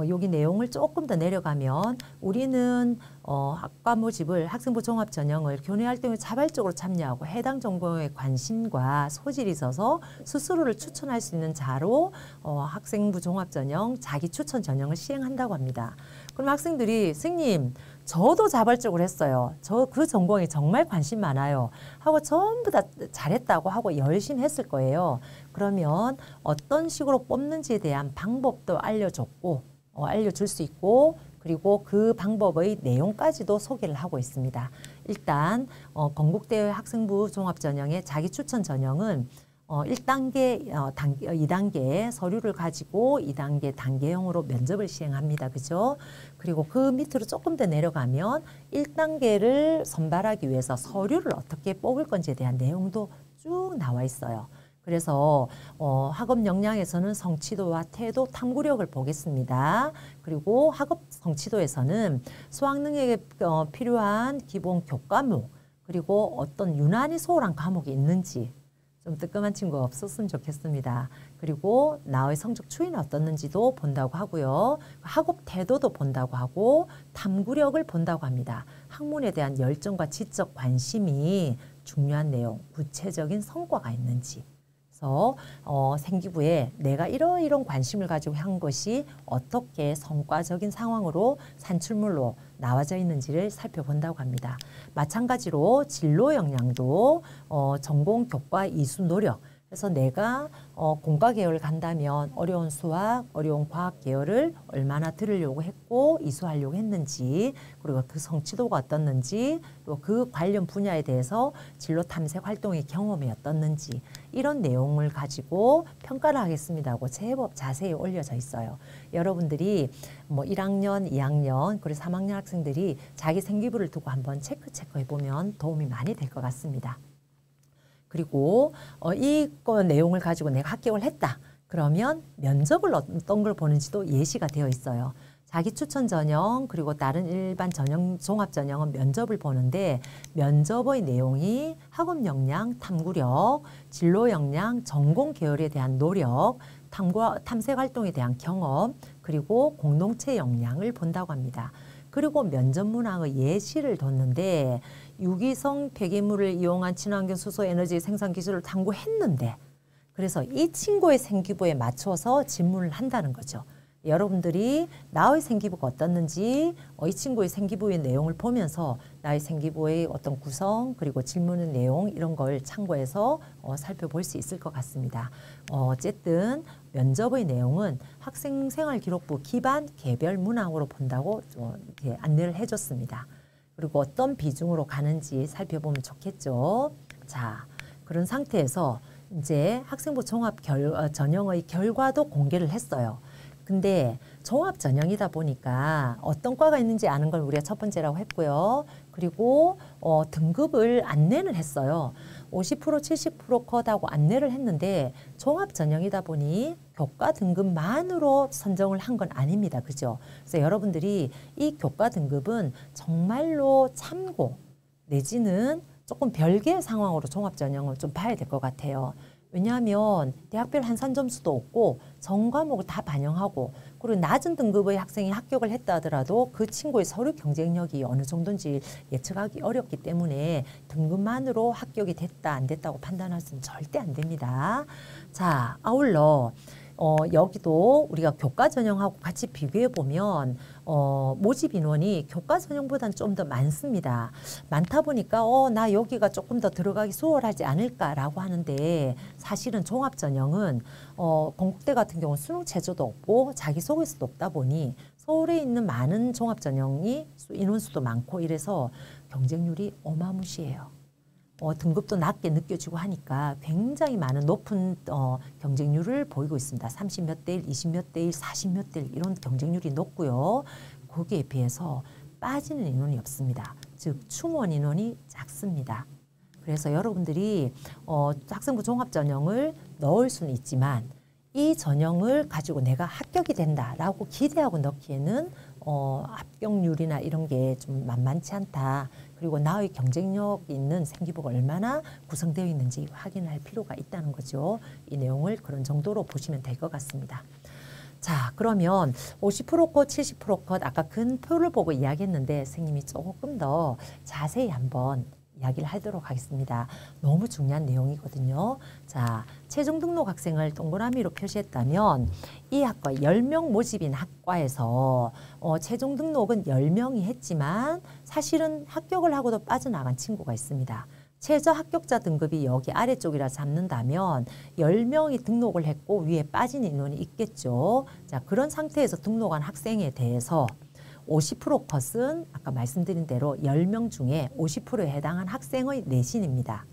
Speaker 1: 여기 내용을 조금 더 내려가면 우리는 학과 모집을 학생부 종합 전형을 교내 활동에 자발적으로 참여하고 해당 전공에 관심과 소질이 있어서 스스로를 추천할 수 있는 자로 학생부 종합 전형 자기 추천 전형을 시행한다고 합니다. 그럼 학생들이 선생님 저도 자발적으로 했어요. 저 그 전공에 정말 관심 많아요. 하고 전부 다 잘했다고 하고 열심히 했을 거예요. 그러면 어떤 식으로 뽑는지에 대한 방법도 알려줬고 알려줄 수 있고 그리고 그 방법의 내용까지도 소개를 하고 있습니다. 일단 건국대회 학생부 종합전형의 자기추천 전형은 1단계, 2단계 서류를 가지고 2단계 단계형으로 면접을 시행합니다. 그죠? 그리고 그 밑으로 조금 더 내려가면 1단계를 선발하기 위해서 서류를 어떻게 뽑을 건지에 대한 내용도 쭉 나와 있어요. 그래서 학업 역량에서는 성취도와 태도, 탐구력을 보겠습니다. 그리고 학업 성취도에서는 수학 능력에 필요한 기본 교과목 그리고 어떤 유난히 소홀한 과목이 있는지 좀 뜨끔한 친구가 없었으면 좋겠습니다. 그리고 나의 성적 추이는 어떻는지도 본다고 하고요. 학업 태도도 본다고 하고 탐구력을 본다고 합니다. 학문에 대한 열정과 지적 관심이 중요한 내용, 구체적인 성과가 있는지. 그래서 생기부에 내가 이런 관심을 가지고 한 것이 어떻게 성과적인 상황으로 산출물로 나와져 있는지를 살펴본다고 합니다. 마찬가지로 진로 역량도 전공, 교과, 이수, 노력. 그래서 내가 공과 계열을 간다면 어려운 수학, 어려운 과학 계열을 얼마나 들으려고 했고 이수하려고 했는지 그리고 그 성취도가 어떻는지 또 그 관련 분야에 대해서 진로 탐색 활동의 경험이 어떻는지 이런 내용을 가지고 평가를 하겠습니다 하고 제법 자세히 올려져 있어요. 여러분들이 뭐 1학년, 2학년 그리고 3학년 학생들이 자기 생기부를 두고 한번 체크해 보면 도움이 많이 될 것 같습니다. 그리고 이 내용을 가지고 내가 합격을 했다. 그러면 면접을 어떤 걸 보는지도 예시가 되어 있어요. 자기 추천 전형 그리고 다른 일반 전형, 종합 전형은 면접을 보는데 면접의 내용이 학업 역량, 탐구력, 진로 역량, 전공 계열에 대한 노력, 탐색 활동에 대한 경험, 그리고 공동체 역량을 본다고 합니다. 그리고 면접 문항의 예시를 뒀는데 유기성 폐기물을 이용한 친환경 수소 에너지 생산 기술을 탐구했는데 그래서 이 친구의 생기부에 맞춰서 질문을 한다는 거죠. 여러분들이 나의 생기부가 어떻는지 이 친구의 생기부의 내용을 보면서 나의 생기부의 어떤 구성 그리고 질문의 내용 이런 걸 참고해서 살펴볼 수 있을 것 같습니다. 어쨌든 면접의 내용은 학생생활기록부 기반 개별 문항으로 본다고 이렇게 안내를 해줬습니다. 그리고 어떤 비중으로 가는지 살펴보면 좋겠죠. 자, 그런 상태에서 이제 학생부 종합 전형의 결과도 공개를 했어요. 근데 종합 전형이다 보니까 어떤 과가 있는지 아는 걸 우리가 첫 번째라고 했고요. 그리고 등급을 안내는 했어요. 50% 70% 컷하고 안내를 했는데 종합 전형이다 보니 교과 등급만으로 선정을 한 건 아닙니다. 그죠? 그래서 여러분들이 이 교과 등급은 정말로 참고 내지는 조금 별개의 상황으로 종합 전형을 좀 봐야 될 것 같아요. 왜냐하면 대학별 한산 점수도 없고 전 과목을 다 반영하고 그리고 낮은 등급의 학생이 합격을 했다 하더라도 그 친구의 서류 경쟁력이 어느 정도인지 예측하기 어렵기 때문에 등급만으로 합격이 됐다 안 됐다고 판단할 수는 절대 안 됩니다. 자, 아울러 여기도 우리가 교과 전형하고 같이 비교해 보면 모집 인원이 교과 전형보다는 좀 더 많습니다. 많다 보니까 나 여기가 조금 더 들어가기 수월하지 않을까라고 하는데 사실은 종합 전형은 건국대 같은 경우는 수능 체제도 없고 자기소개서도 없다 보니 서울에 있는 많은 종합전형이 인원수도 많고 이래서 경쟁률이 어마무시해요. 등급도 낮게 느껴지고 하니까 굉장히 많은 높은 경쟁률을 보이고 있습니다. 30몇 대 1, 20몇 대 1, 40몇 대 1 이런 경쟁률이 높고요. 거기에 비해서 빠지는 인원이 없습니다. 즉 충원 인원이 작습니다. 그래서 여러분들이 학생부 종합전형을 넣을 수는 있지만 이 전형을 가지고 내가 합격이 된다라고 기대하고 넣기에는 합격률이나 이런 게 좀 만만치 않다. 그리고 나의 경쟁력 있는 생기부가 얼마나 구성되어 있는지 확인할 필요가 있다는 거죠. 이 내용을 그런 정도로 보시면 될 것 같습니다. 자, 그러면 50% 컷, 70% 컷 아까 큰 표를 보고 이야기했는데 선생님이 조금 더 자세히 한번 이야기를 하도록 하겠습니다. 너무 중요한 내용이거든요. 자, 최종 등록 학생을 동그라미로 표시했다면 이 학과 10명 모집인 학과에서 최종 등록은 10명이 했지만 사실은 합격을 하고도 빠져나간 친구가 있습니다. 최저 합격자 등급이 여기 아래쪽이라 잡는다면 10명이 등록을 했고 위에 빠진 인원이 있겠죠. 자, 그런 상태에서 등록한 학생에 대해서 50% 컷은 아까 말씀드린 대로 10명 중에 50%에 해당한 학생의 내신입니다.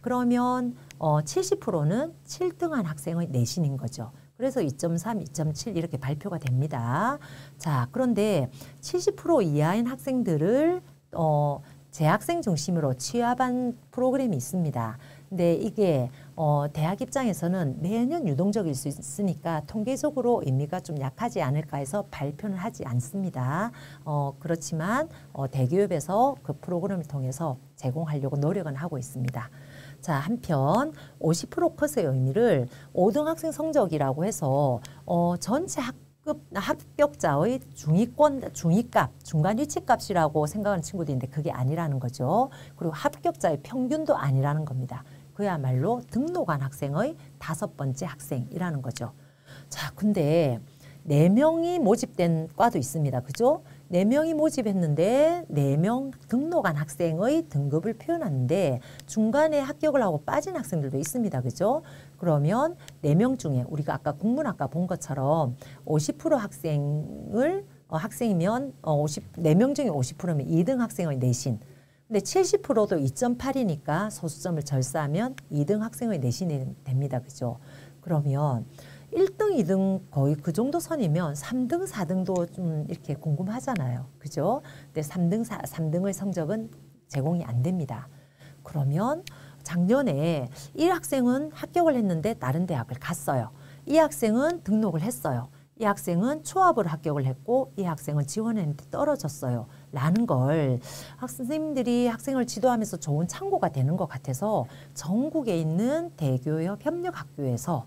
Speaker 1: 그러면 70%는 7등한 학생의 내신인 거죠. 그래서 2.3, 2.7 이렇게 발표가 됩니다. 자, 그런데 70% 이하인 학생들을 재학생 중심으로 취합한 프로그램이 있습니다. 근데 이게 대학 입장에서는 매년 유동적일 수 있으니까 통계적으로 의미가 좀 약하지 않을까 해서 발표는 하지 않습니다. 그렇지만 대기업에서 그 프로그램을 통해서 제공하려고 노력은 하고 있습니다. 자, 한편 50% 컷의 의미를 5등 학생 성적이라고 해서 전체 합격자의 중위값, 중간 위치값이라고 생각하는 친구도 있는데 그게 아니라는 거죠. 그리고 합격자의 평균도 아니라는 겁니다. 그야말로 등록한 학생의 5번째 학생이라는 거죠. 자, 근데 4명이 모집된 과도 있습니다. 그죠? 4명이 모집했는데 4명 등록한 학생의 등급을 표현하는데 중간에 합격을 하고 빠진 학생들도 있습니다. 그죠? 그러면 4명 중에 우리가 아까 국문학과 본 것처럼 50% 학생이면 4명 중에 50%면 2등 학생의 내신. 근데 70%도 2.8이니까 소수점을 절사하면 2등 학생의 내신이 됩니다. 그죠? 그러면 1등, 2등 거의 그 정도 선이면 3등, 4등도 좀 이렇게 궁금하잖아요. 그죠? 근데 3등의 성적은 제공이 안 됩니다. 그러면 작년에 1학생은 합격을 했는데 다른 대학을 갔어요. 이 학생은 등록을 했어요. 이 학생은 초합으로 합격을 했고 이 학생은 지원했는데 떨어졌어요. 라는 걸 선생님들이 학생을 지도하면서 좋은 참고가 되는 것 같아서 전국에 있는 대교협 협력학교에서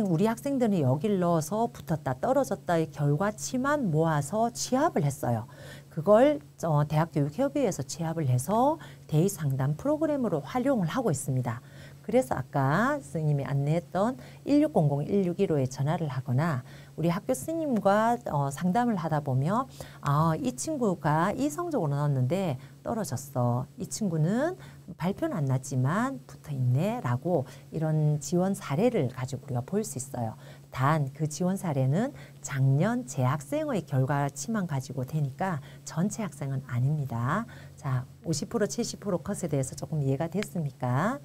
Speaker 1: 우리 학생들은 여길 넣어서 붙었다 떨어졌다의 결과치만 모아서 취합을 했어요. 그걸 대학교육협의회에서 취합을 해서 대의상담 프로그램으로 활용을 하고 있습니다. 그래서 아까 선생님이 안내했던 1600, 1615에 전화를 하거나 우리 학교 스님과 상담을 하다 보면 이 친구가 이 성적으로 나왔는데 떨어졌어. 이 친구는 발표는 안 났지만 붙어있네 라고 이런 지원 사례를 가지고 우리가 볼 수 있어요. 단 그 지원 사례는 작년 재학생의 결과치만 가지고 되니까 전체 학생은 아닙니다. 자, 50%, 70% 컷에 대해서 조금 이해가 됐습니까?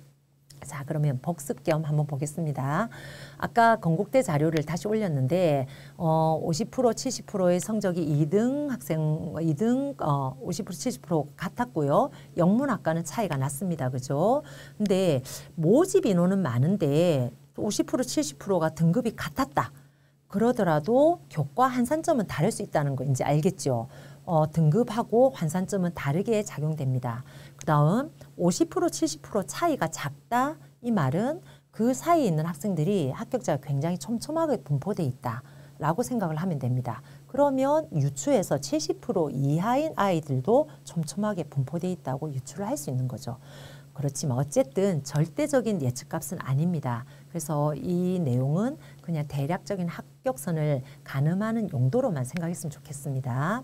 Speaker 1: 자, 그러면 복습 겸 한번 보겠습니다. 아까 건국대 자료를 다시 올렸는데 50%, 70%의 성적이 2등 학생, 50%, 70% 같았고요. 영문학과는 차이가 났습니다. 그죠? 근데 모집 인원은 많은데 50%, 70%가 등급이 같았다. 그러더라도 교과 환산점은 다를 수 있다는 거 이제 알겠죠? 등급하고 환산점은 다르게 작용됩니다. 그 다음 50%, 70% 차이가 작다. 이 말은 그 사이에 있는 학생들이 합격자가 굉장히 촘촘하게 분포되어 있다. 라고 생각을 하면 됩니다. 그러면 유추해서 70% 이하인 아이들도 촘촘하게 분포되어 있다고 유추를 할 수 있는 거죠. 그렇지만 어쨌든 절대적인 예측값은 아닙니다. 그래서 이 내용은 그냥 대략적인 합격선을 가늠하는 용도로만 생각했으면 좋겠습니다.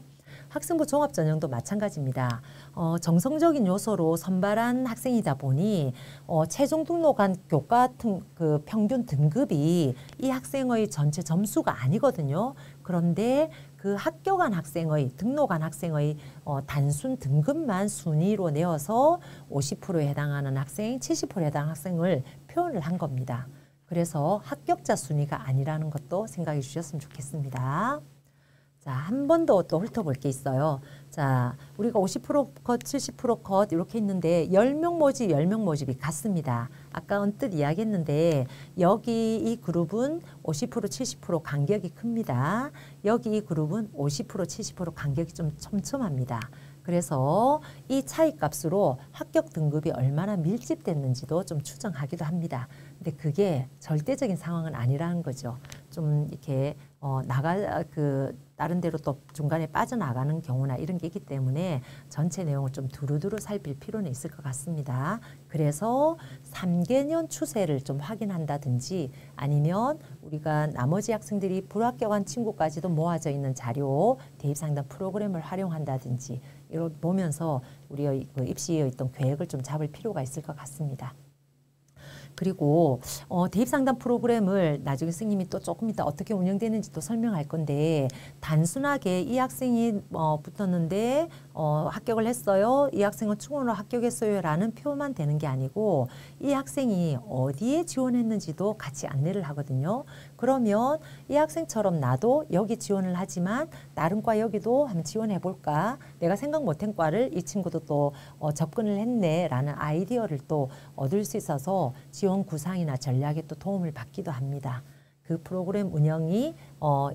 Speaker 1: 학생부 종합전형도 마찬가지입니다. 정성적인 요소로 선발한 학생이다 보니 최종 등록한 교과 그 평균 등급이 이 학생의 전체 점수가 아니거든요. 그런데 그 학교 간 학생의 등록한 학생의 단순 등급만 순위로 내어서 50%에 해당하는 학생, 70%에 해당하는 학생을 표현을 한 겁니다. 그래서 합격자 순위가 아니라는 것도 생각해 주셨으면 좋겠습니다. 자, 한 번 더 또 훑어볼 게 있어요. 자, 우리가 50% 컷, 70% 컷 이렇게 있는데 10명 모집, 10명 모집이 같습니다. 아까 언뜻 이야기했는데 여기 이 그룹은 50%, 70% 간격이 큽니다. 여기 이 그룹은 50%, 70% 간격이 좀 촘촘합니다. 그래서 이 차이값으로 합격 등급이 얼마나 밀집됐는지도 좀 추정하기도 합니다. 근데 그게 절대적인 상황은 아니라는 거죠. 좀 이렇게 다른 데로 또 중간에 빠져나가는 경우나 이런 게 있기 때문에 전체 내용을 좀 두루두루 살필 필요는 있을 것 같습니다. 그래서 3개년 추세를 좀 확인한다든지 아니면 우리가 나머지 학생들이 불합격한 친구까지도 모아져 있는 자료, 대입상담 프로그램을 활용한다든지 이렇게 보면서 우리의 그 입시의 어떤 계획을 좀 잡을 필요가 있을 것 같습니다. 그리고 대입상담 프로그램을 나중에 선생님이 또 조금 이따 어떻게 운영되는지 또 설명할 건데 단순하게 이 학생이 붙었는데 합격을 했어요. 이 학생은 충원으로 합격했어요. 라는 표만 되는 게 아니고 이 학생이 어디에 지원했는지도 같이 안내를 하거든요. 그러면 이 학생처럼 나도 여기 지원을 하지만 다른 과 여기도 한번 지원해 볼까? 내가 생각 못한 과를 이 친구도 또 접근을 했네 라는 아이디어를 또 얻을 수 있어서 지원 구상이나 전략에 또 도움을 받기도 합니다. 그 프로그램 운영이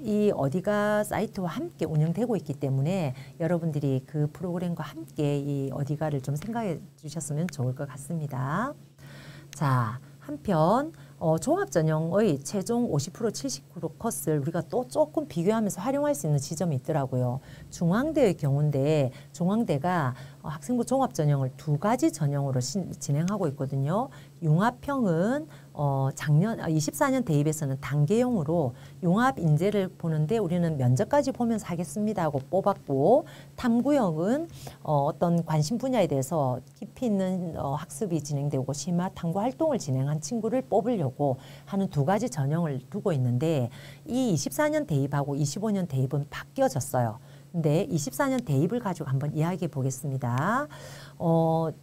Speaker 1: 이 어디가 사이트와 함께 운영되고 있기 때문에 여러분들이 그 프로그램과 함께 이 어디가를 좀 생각해 주셨으면 좋을 것 같습니다. 자, 한편 종합전형의 최종 50%, 70% 컷을 우리가 또 조금 비교하면서 활용할 수 있는 지점이 있더라고요. 중앙대의 경우인데 중앙대가 학생부 종합전형을 2가지 전형으로 진행하고 있거든요. 융합형은 작년 24년 대입에서는 단계형으로 융합 인재를 보는데 우리는 면접까지 보면서 하겠습니다 하고 뽑았고 탐구형은 어떤 관심 분야에 대해서 깊이 있는 학습이 진행되고 심화 탐구 활동을 진행한 친구를 뽑으려고 하는 2가지 전형을 두고 있는데 이 24년 대입하고 25년 대입은 바뀌어졌어요. 근데 24년 대입을 가지고 한번 이야기해 보겠습니다.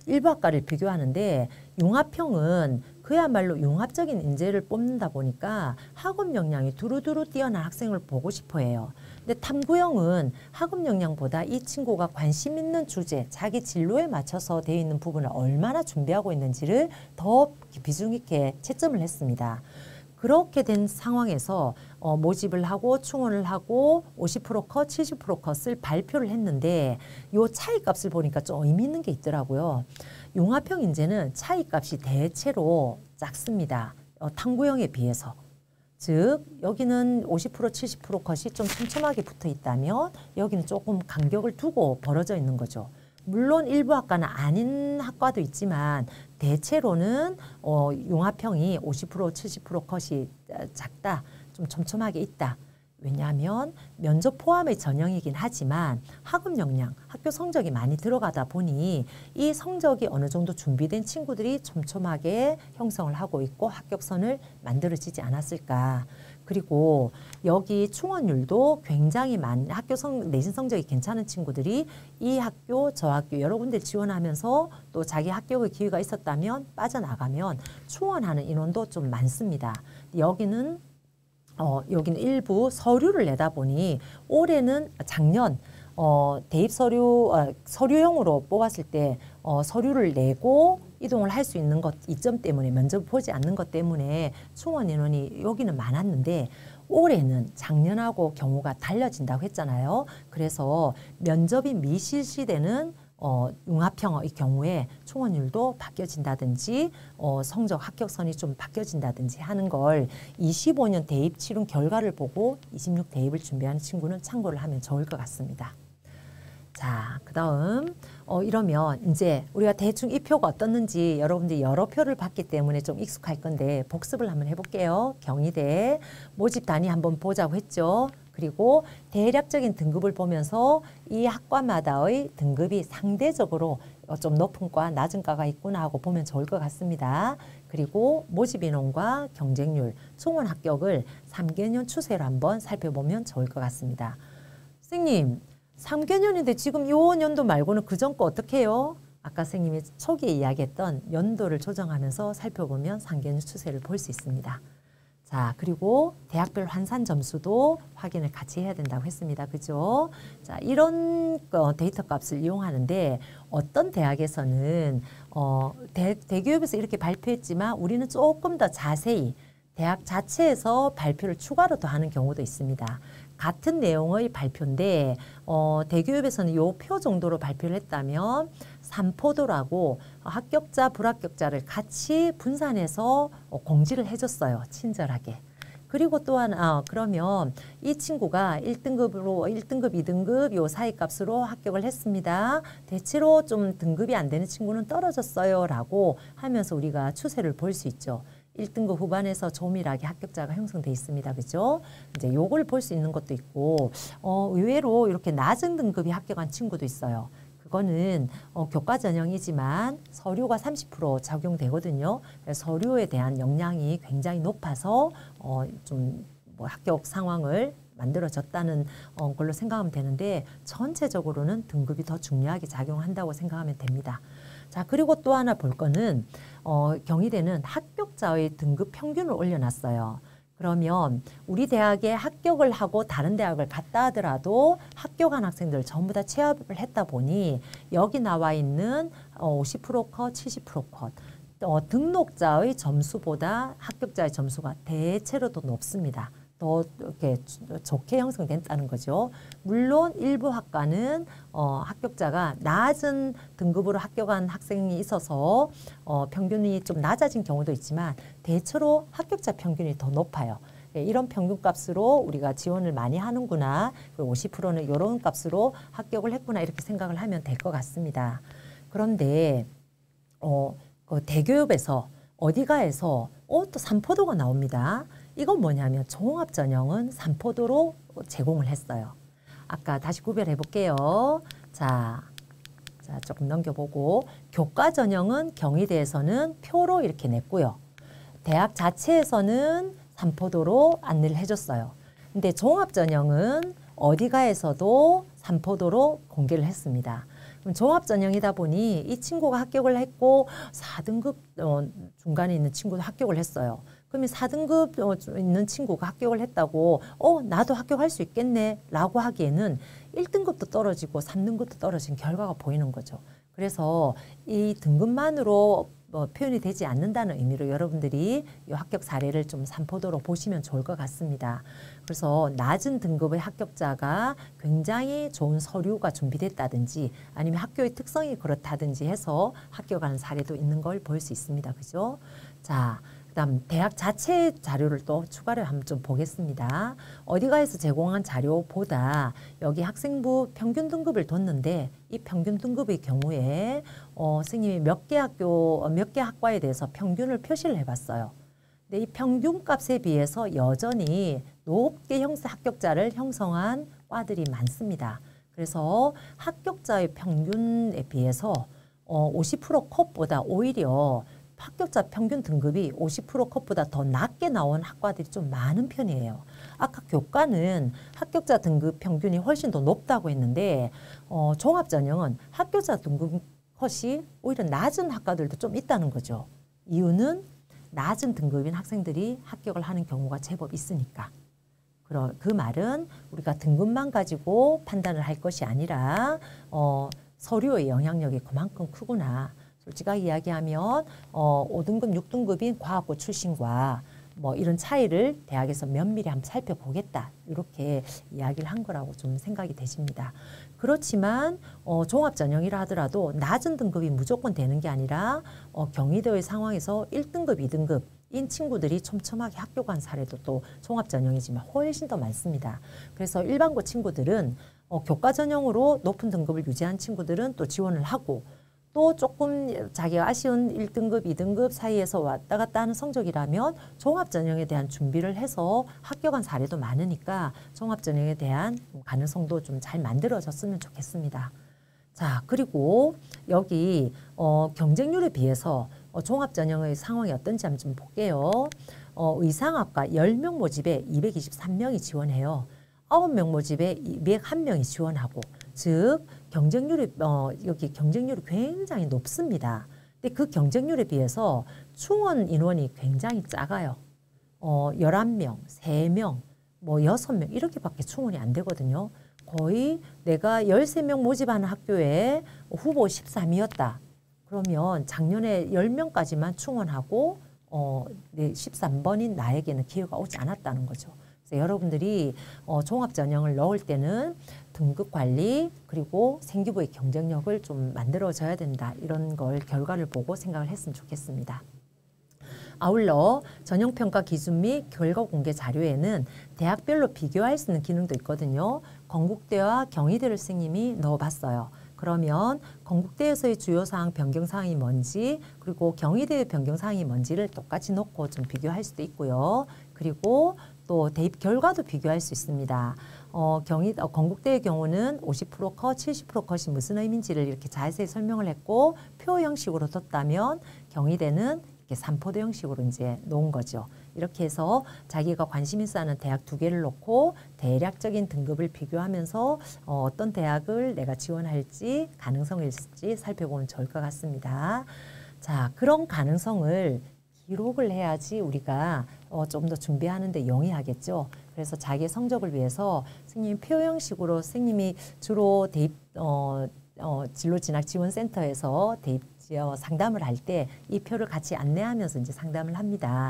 Speaker 1: 일부 학과를 비교하는데 융합형은 그야말로 융합적인 인재를 뽑는다 보니까 학업 역량이 두루두루 뛰어난 학생을 보고 싶어 해요. 근데 탐구형은 학업 역량보다 이 친구가 관심 있는 주제, 자기 진로에 맞춰서 되어 있는 부분을 얼마나 준비하고 있는지를 더 비중 있게 채점을 했습니다. 그렇게 된 상황에서 모집을 하고 충원을 하고 50% 컷, 70% 컷을 발표를 했는데 요 차이값을 보니까 좀 의미 있는 게 있더라고요. 융합형 인재는 차이값이 대체로 작습니다. 탐구형에 비해서. 즉 여기는 50%, 70% 컷이 좀 촘촘하게 붙어 있다면 여기는 조금 간격을 두고 벌어져 있는 거죠. 물론 일부 학과는 아닌 학과도 있지만 대체로는 융합형이 50%, 70% 컷이 작다, 좀 촘촘하게 있다. 왜냐하면 면접 포함의 전형이긴 하지만 학업 역량, 학교 성적이 많이 들어가다 보니 이 성적이 어느 정도 준비된 친구들이 촘촘하게 형성을 하고 있고 합격선을 만들어지지 않았을까. 그리고 여기 충원율도 굉장히 내신 성적이 괜찮은 친구들이 이 학교, 저 학교 여러 군데 지원하면서 또 자기 합격의 기회가 있었다면 빠져나가면 충원하는 인원도 좀 많습니다. 여기는 일부 서류를 내다 보니 올해는 작년 대입 서류형으로 뽑았을 때 서류를 내고 이동을 할 수 있는 것 이점 때문에 면접을 보지 않는 것 때문에 충원 인원이 여기는 많았는데 올해는 작년하고 경우가 달라진다고 했잖아요. 그래서 면접이 미실시되는 융합형의 경우에 충원율도 바뀌어진다든지 성적 합격선이 좀 바뀌어진다든지 하는 걸 25년 대입 치른 결과를 보고 26 대입을 준비하는 친구는 참고를 하면 좋을 것 같습니다. 자, 그 다음 이러면 이제 우리가 대충 이 표가 어떻는지 여러분들이 여러 표를 봤기 때문에 좀 익숙할 건데 복습을 한번 해볼게요. 경희대 모집 단위 한번 보자고 했죠. 그리고 대략적인 등급을 보면서 이 학과마다의 등급이 상대적으로 좀 높은 과, 낮은 과가 있구나 하고 보면 좋을 것 같습니다. 그리고 모집 인원과 경쟁률, 충원 합격을 3개년 추세로 한번 살펴보면 좋을 것 같습니다. 선생님 3개년인데 지금 요 연도 말고는 그전 거 어떻게 해요? 아까 선생님이 초기에 이야기했던 연도를 조정하면서 살펴보면 3개년 추세를 볼 수 있습니다. 자, 그리고 대학별 환산 점수도 확인을 같이 해야 된다고 했습니다. 그죠? 자, 이런 데이터 값을 이용하는데 어떤 대학에서는 대기업에서 이렇게 발표했지만 우리는 조금 더 자세히 대학 자체에서 발표를 추가로 더 하는 경우도 있습니다. 같은 내용의 발표인데 대기업에서는 요 표 정도로 발표를 했다면 삼포도라고 합격자, 불합격자를 같이 분산해서 공지를 해줬어요. 친절하게. 그리고 또한 그러면 이 친구가 1등급으로 1등급, 2등급 요 사이값으로 합격을 했습니다. 대체로 좀 등급이 안 되는 친구는 떨어졌어요. 라고 하면서 우리가 추세를 볼 수 있죠. 1등급 후반에서 조밀하게 합격자가 형성돼 있습니다. 그죠? 이제 요걸 볼 수 있는 것도 있고, 의외로 이렇게 낮은 등급이 합격한 친구도 있어요. 그거는 교과 전형이지만 서류가 30% 적용되거든요. 서류에 대한 역량이 굉장히 높아서 좀 뭐 합격 상황을 만들어졌다는 걸로 생각하면 되는데 전체적으로는 등급이 더 중요하게 작용한다고 생각하면 됩니다. 자, 그리고 또 하나 볼 거는 경희대는 합격자의 등급 평균을 올려놨어요. 그러면 우리 대학에 합격을 하고 다른 대학을 갔다 하더라도 합격한 학생들 전부 다 취업을 했다 보니 여기 나와 있는 50% 컷, 70% 컷 등록자의 점수보다 합격자의 점수가 대체로 더 높습니다. 더 이렇게 좋게 형성된다는 거죠. 물론 일부 학과는 합격자가 낮은 등급으로 합격한 학생이 있어서 평균이 좀 낮아진 경우도 있지만 대체로 합격자 평균이 더 높아요. 이런 평균값으로 우리가 지원을 많이 하는구나. 50%는 이런 값으로 합격을 했구나. 이렇게 생각을 하면 될 것 같습니다. 그런데 그 대교육에서 어디가에서 또 삼포도가 나옵니다. 이건 뭐냐면 종합전형은 삼포도로 제공을 했어요. 아까 다시 구별해 볼게요. 자, 조금 넘겨보고 교과전형은 경희대에서는 표로 이렇게 냈고요. 대학 자체에서는 삼포도로 안내를 해줬어요. 근데 종합전형은 어디가에서도 삼포도로 공개를 했습니다. 종합전형이다 보니 이 친구가 합격을 했고 4등급 중간에 있는 친구도 합격을 했어요. 그러면 4등급 있는 친구가 합격을 했다고 나도 합격할 수 있겠네 라고 하기에는 1등급도 떨어지고 3등급도 떨어진 결과가 보이는 거죠. 그래서 이 등급만으로 표현이 되지 않는다는 의미로 여러분들이 이 합격 사례를 좀 삼포도로 보시면 좋을 것 같습니다. 그래서 낮은 등급의 합격자가 굉장히 좋은 서류가 준비됐다든지 아니면 학교의 특성이 그렇다든지 해서 합격하는 사례도 있는 걸 볼 수 있습니다. 그죠? 자, 그다음 대학 자체 자료를 또 추가로 한번 좀 보겠습니다. 어디가에서 제공한 자료보다 여기 학생부 평균 등급을 뒀는데 이 평균 등급의 경우에 선생님이 몇 개 학과에 대해서 평균을 표시를 해봤어요. 근데 이 평균 값에 비해서 여전히 높게 합격자를 형성한 과들이 많습니다. 그래서 합격자의 평균에 비해서 50% 컷보다 오히려 합격자 평균 등급이 50% 컷보다 더 낮게 나온 학과들이 좀 많은 편이에요. 아까 교과는 합격자 등급 평균이 훨씬 더 높다고 했는데 종합전형은 합격자 등급 컷이 오히려 낮은 학과들도 좀 있다는 거죠. 이유는 낮은 등급인 학생들이 합격을 하는 경우가 제법 있으니까. 그 말은 우리가 등급만 가지고 판단을 할 것이 아니라 서류의 영향력이 그만큼 크구나. 솔직하게 이야기하면 5등급, 6등급인 과학고 출신과 뭐 이런 차이를 대학에서 면밀히 한번 살펴보겠다. 이렇게 이야기를 한 거라고 좀 생각이 되십니다. 그렇지만 종합전형이라 하더라도 낮은 등급이 무조건 되는 게 아니라 경희대의 상황에서 1등급, 2등급인 친구들이 촘촘하게 합격한 사례도 또 종합전형이지만 훨씬 더 많습니다. 그래서 일반고 친구들은 교과전형으로 높은 등급을 유지한 친구들은 또 지원을 하고 또 조금 자기가 아쉬운 1등급, 2등급 사이에서 왔다 갔다 하는 성적이라면 종합전형에 대한 준비를 해서 합격한 사례도 많으니까 종합전형에 대한 가능성도 좀 잘 만들어졌으면 좋겠습니다. 자, 그리고 여기 경쟁률에 비해서 종합전형의 상황이 어떤지 한번 좀 볼게요. 의상학과 10명 모집에 223명이 지원해요. 9명 모집에 201명이 지원하고, 즉 경쟁률이 여기 경쟁률이 굉장히 높습니다. 근데 그 경쟁률에 비해서 충원 인원이 굉장히 작아요. 11명, 3명, 뭐 6명 이렇게밖에 충원이 안 되거든요. 거의 내가 13명 모집하는 학교에 후보 13이었다. 그러면 작년에 10명까지만 충원하고 13번인 나에게는 기회가 오지 않았다는 거죠. 그래서 여러분들이 종합전형을 넣을 때는 등급관리 그리고 생기부의 경쟁력을 좀 만들어줘야 된다. 이런 걸 결과를 보고 생각을 했으면 좋겠습니다. 아울러 전형평가 기준 및 결과 공개 자료에는 대학별로 비교할 수 있는 기능도 있거든요. 건국대와 경희대를 선생님이 넣어봤어요. 그러면 건국대에서의 주요사항 변경사항이 뭔지 그리고 경희대의 변경사항이 뭔지를 똑같이 넣고 좀 비교할 수도 있고요. 그리고 또 대입 결과도 비교할 수 있습니다. 건국대의 경우는 50% 컷, 70% 컷이 무슨 의미인지를 이렇게 자세히 설명을 했고 표 형식으로 뒀다면 경희대는 이렇게 삼포대 형식으로 이제 놓은 거죠. 이렇게 해서 자기가 관심 있어 하는 대학 2개를 놓고 대략적인 등급을 비교하면서 어떤 대학을 내가 지원할지 가능성이 있을지 살펴보면 좋을 것 같습니다. 자, 그런 가능성을 기록을 해야지 우리가 좀 더 준비하는데 용이하겠죠. 그래서 자기의 성적을 위해서 선생님이 표 형식으로 선생님이 주로 대입 진로진학지원센터에서 대입 상담을 할 때 이 표를 같이 안내하면서 이제 상담을 합니다.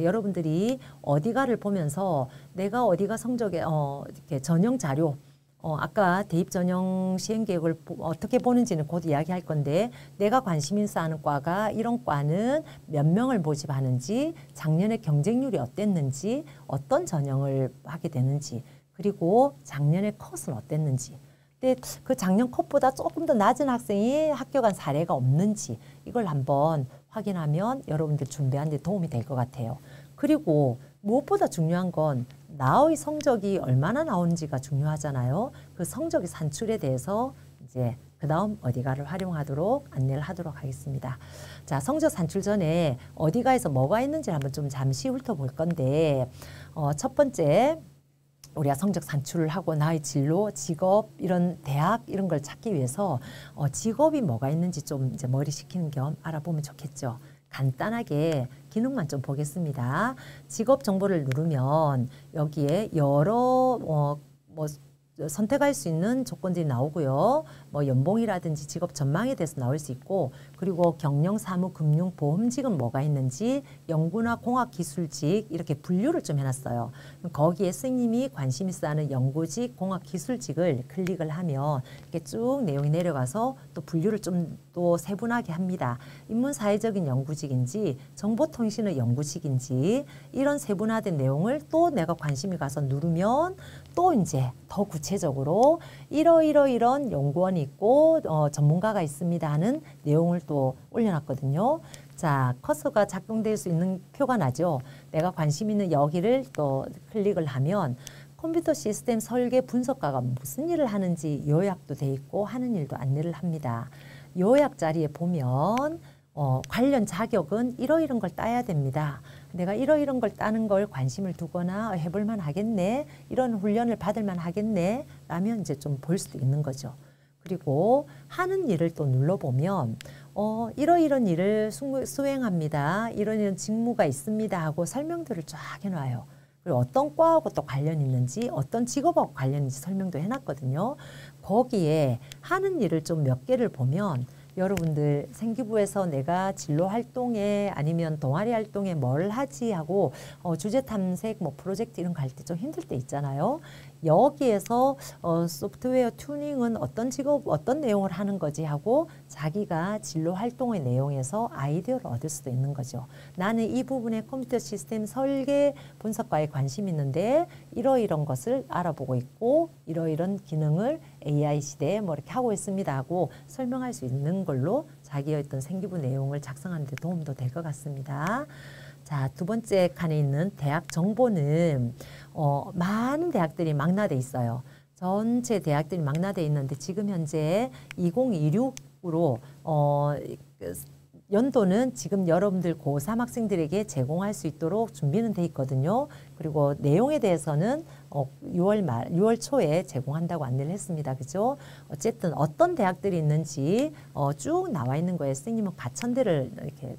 Speaker 1: 여러분들이 어디가를 보면서 내가 어디가 성적에 이렇게 전형 자료 아까 대입 전형 시행 계획을 어떻게 보는지는 곧 이야기할 건데 내가 관심 있어 하는 과가 이런 과는 몇 명을 모집하는지 작년에 경쟁률이 어땠는지 어떤 전형을 하게 되는지 그리고 작년에 컷은 어땠는지 근데 그 작년 컷보다 조금 더 낮은 학생이 학교 간 사례가 없는지 이걸 한번 확인하면 여러분들 준비하는 데 도움이 될 것 같아요. 그리고 무엇보다 중요한 건 나의 성적이 얼마나 나오는지가 중요하잖아요. 그 성적의 산출에 대해서 이제 그 다음 어디가를 활용하도록 안내를 하도록 하겠습니다. 자, 성적 산출 전에 어디가에서 뭐가 있는지 한번 좀 잠시 훑어볼 건데 첫 번째 우리가 성적 산출을 하고 나의 진로, 직업, 이런 대학 이런 걸 찾기 위해서 직업이 뭐가 있는지 좀 이제 머리 식히는 겸 알아보면 좋겠죠. 간단하게 기능만 좀 보겠습니다. 직업 정보를 누르면 여기에 여러 선택할 수 있는 조건들이 나오고요. 뭐 연봉이라든지 직업 전망에 대해서 나올 수 있고 그리고 경영, 사무, 금융, 보험직은 뭐가 있는지 연구나 공학기술직 이렇게 분류를 좀 해놨어요. 거기에 선생님이 관심 있어 하는 연구직, 공학기술직을 클릭을 하면 이렇게 쭉 내용이 내려가서 또 분류를 좀 또 세분하게 합니다. 인문사회적인 연구직인지 정보통신의 연구직인지 이런 세분화된 내용을 또 내가 관심이 가서 누르면 또 이제 더 구체적으로 이런 연구원이 있고 전문가가 있습니다 하는 내용을 또 올려놨거든요. 자, 커서가 작동될 수 있는 표가 나죠. 내가 관심 있는 여기를 또 클릭을 하면 컴퓨터 시스템 설계 분석가가 무슨 일을 하는지 요약도 돼 있고 하는 일도 안내를 합니다. 요약 자리에 보면 관련 자격은 이런 걸 따야 됩니다. 내가 이런 걸 따는 걸 관심을 두거나 해볼만 하겠네. 이런 훈련을 받을만 하겠네. 라면 이제 좀 볼 수도 있는 거죠. 그리고 하는 일을 또 눌러보면 이런 일을 수행합니다. 이런 직무가 있습니다 하고 설명들을 쫙 해놔요. 그리고 어떤 과하고 또 관련 있는지 어떤 직업하고 관련 있는지 설명도 해놨거든요. 거기에 하는 일을 좀 몇 개를 보면 여러분들 생기부에서 내가 진로 활동에 아니면 동아리 활동에 뭘 하지 하고 주제 탐색 뭐 프로젝트 이런 거 할 때 좀 힘들 때 있잖아요. 여기에서 소프트웨어 튜닝은 어떤 직업 어떤 내용을 하는 거지 하고 자기가 진로 활동의 내용에서 아이디어를 얻을 수도 있는 거죠. 나는 이 부분에 컴퓨터 시스템 설계 분석과에 관심 있는데 이런 것을 알아보고 있고 이런 기능을 AI 시대에 뭐 이렇게 하고 있습니다 하고 설명할 수 있는 걸로 자기의 어떤 생기부 내용을 작성하는 데 도움도 될 것 같습니다. 자, 두 번째 칸에 있는 대학 정보는 많은 대학들이 망라돼 있어요. 전체 대학들이 망라돼 있는데 지금 현재 2026으로 연도는 지금 여러분들 고3 학생들에게 제공할 수 있도록 준비는 돼 있거든요. 그리고 내용에 대해서는 6월 초에 제공한다고 안내를 했습니다. 그죠? 어쨌든 어떤 대학들이 있는지 쭉 나와 있는 거예요. 선생님은 가천대를 이렇게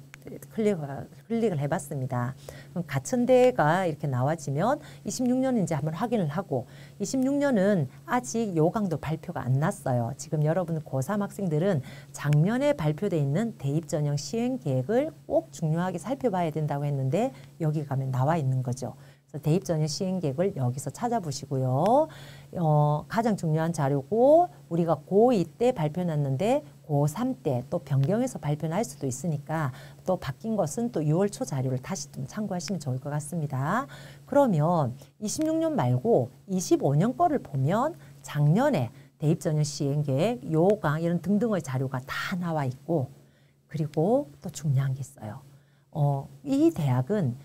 Speaker 1: 클릭을 해봤습니다. 그럼 가천대가 이렇게 나와지면 26년은 이제 한번 확인을 하고 26년은 아직 요강도 발표가 안 났어요. 지금 여러분 고3 학생들은 작년에 발표되어 있는 대입전형 시행계획을 꼭 중요하게 살펴봐야 된다고 했는데 여기 가면 나와 있는 거죠. 그래서 대입전형 시행계획을 여기서 찾아보시고요. 가장 중요한 자료고 우리가 고2 때 발표났는데 고3 때 또 변경해서 발표할 수도 있으니까 또 바뀐 것은 또 6월 초 자료를 다시 좀 참고하시면 좋을 것 같습니다. 그러면 26년 말고 25년 거를 보면 작년에 대입전형 시행계획, 요강 이런 등등의 자료가 다 나와 있고 그리고 또 중요한 게 있어요. 이 대학은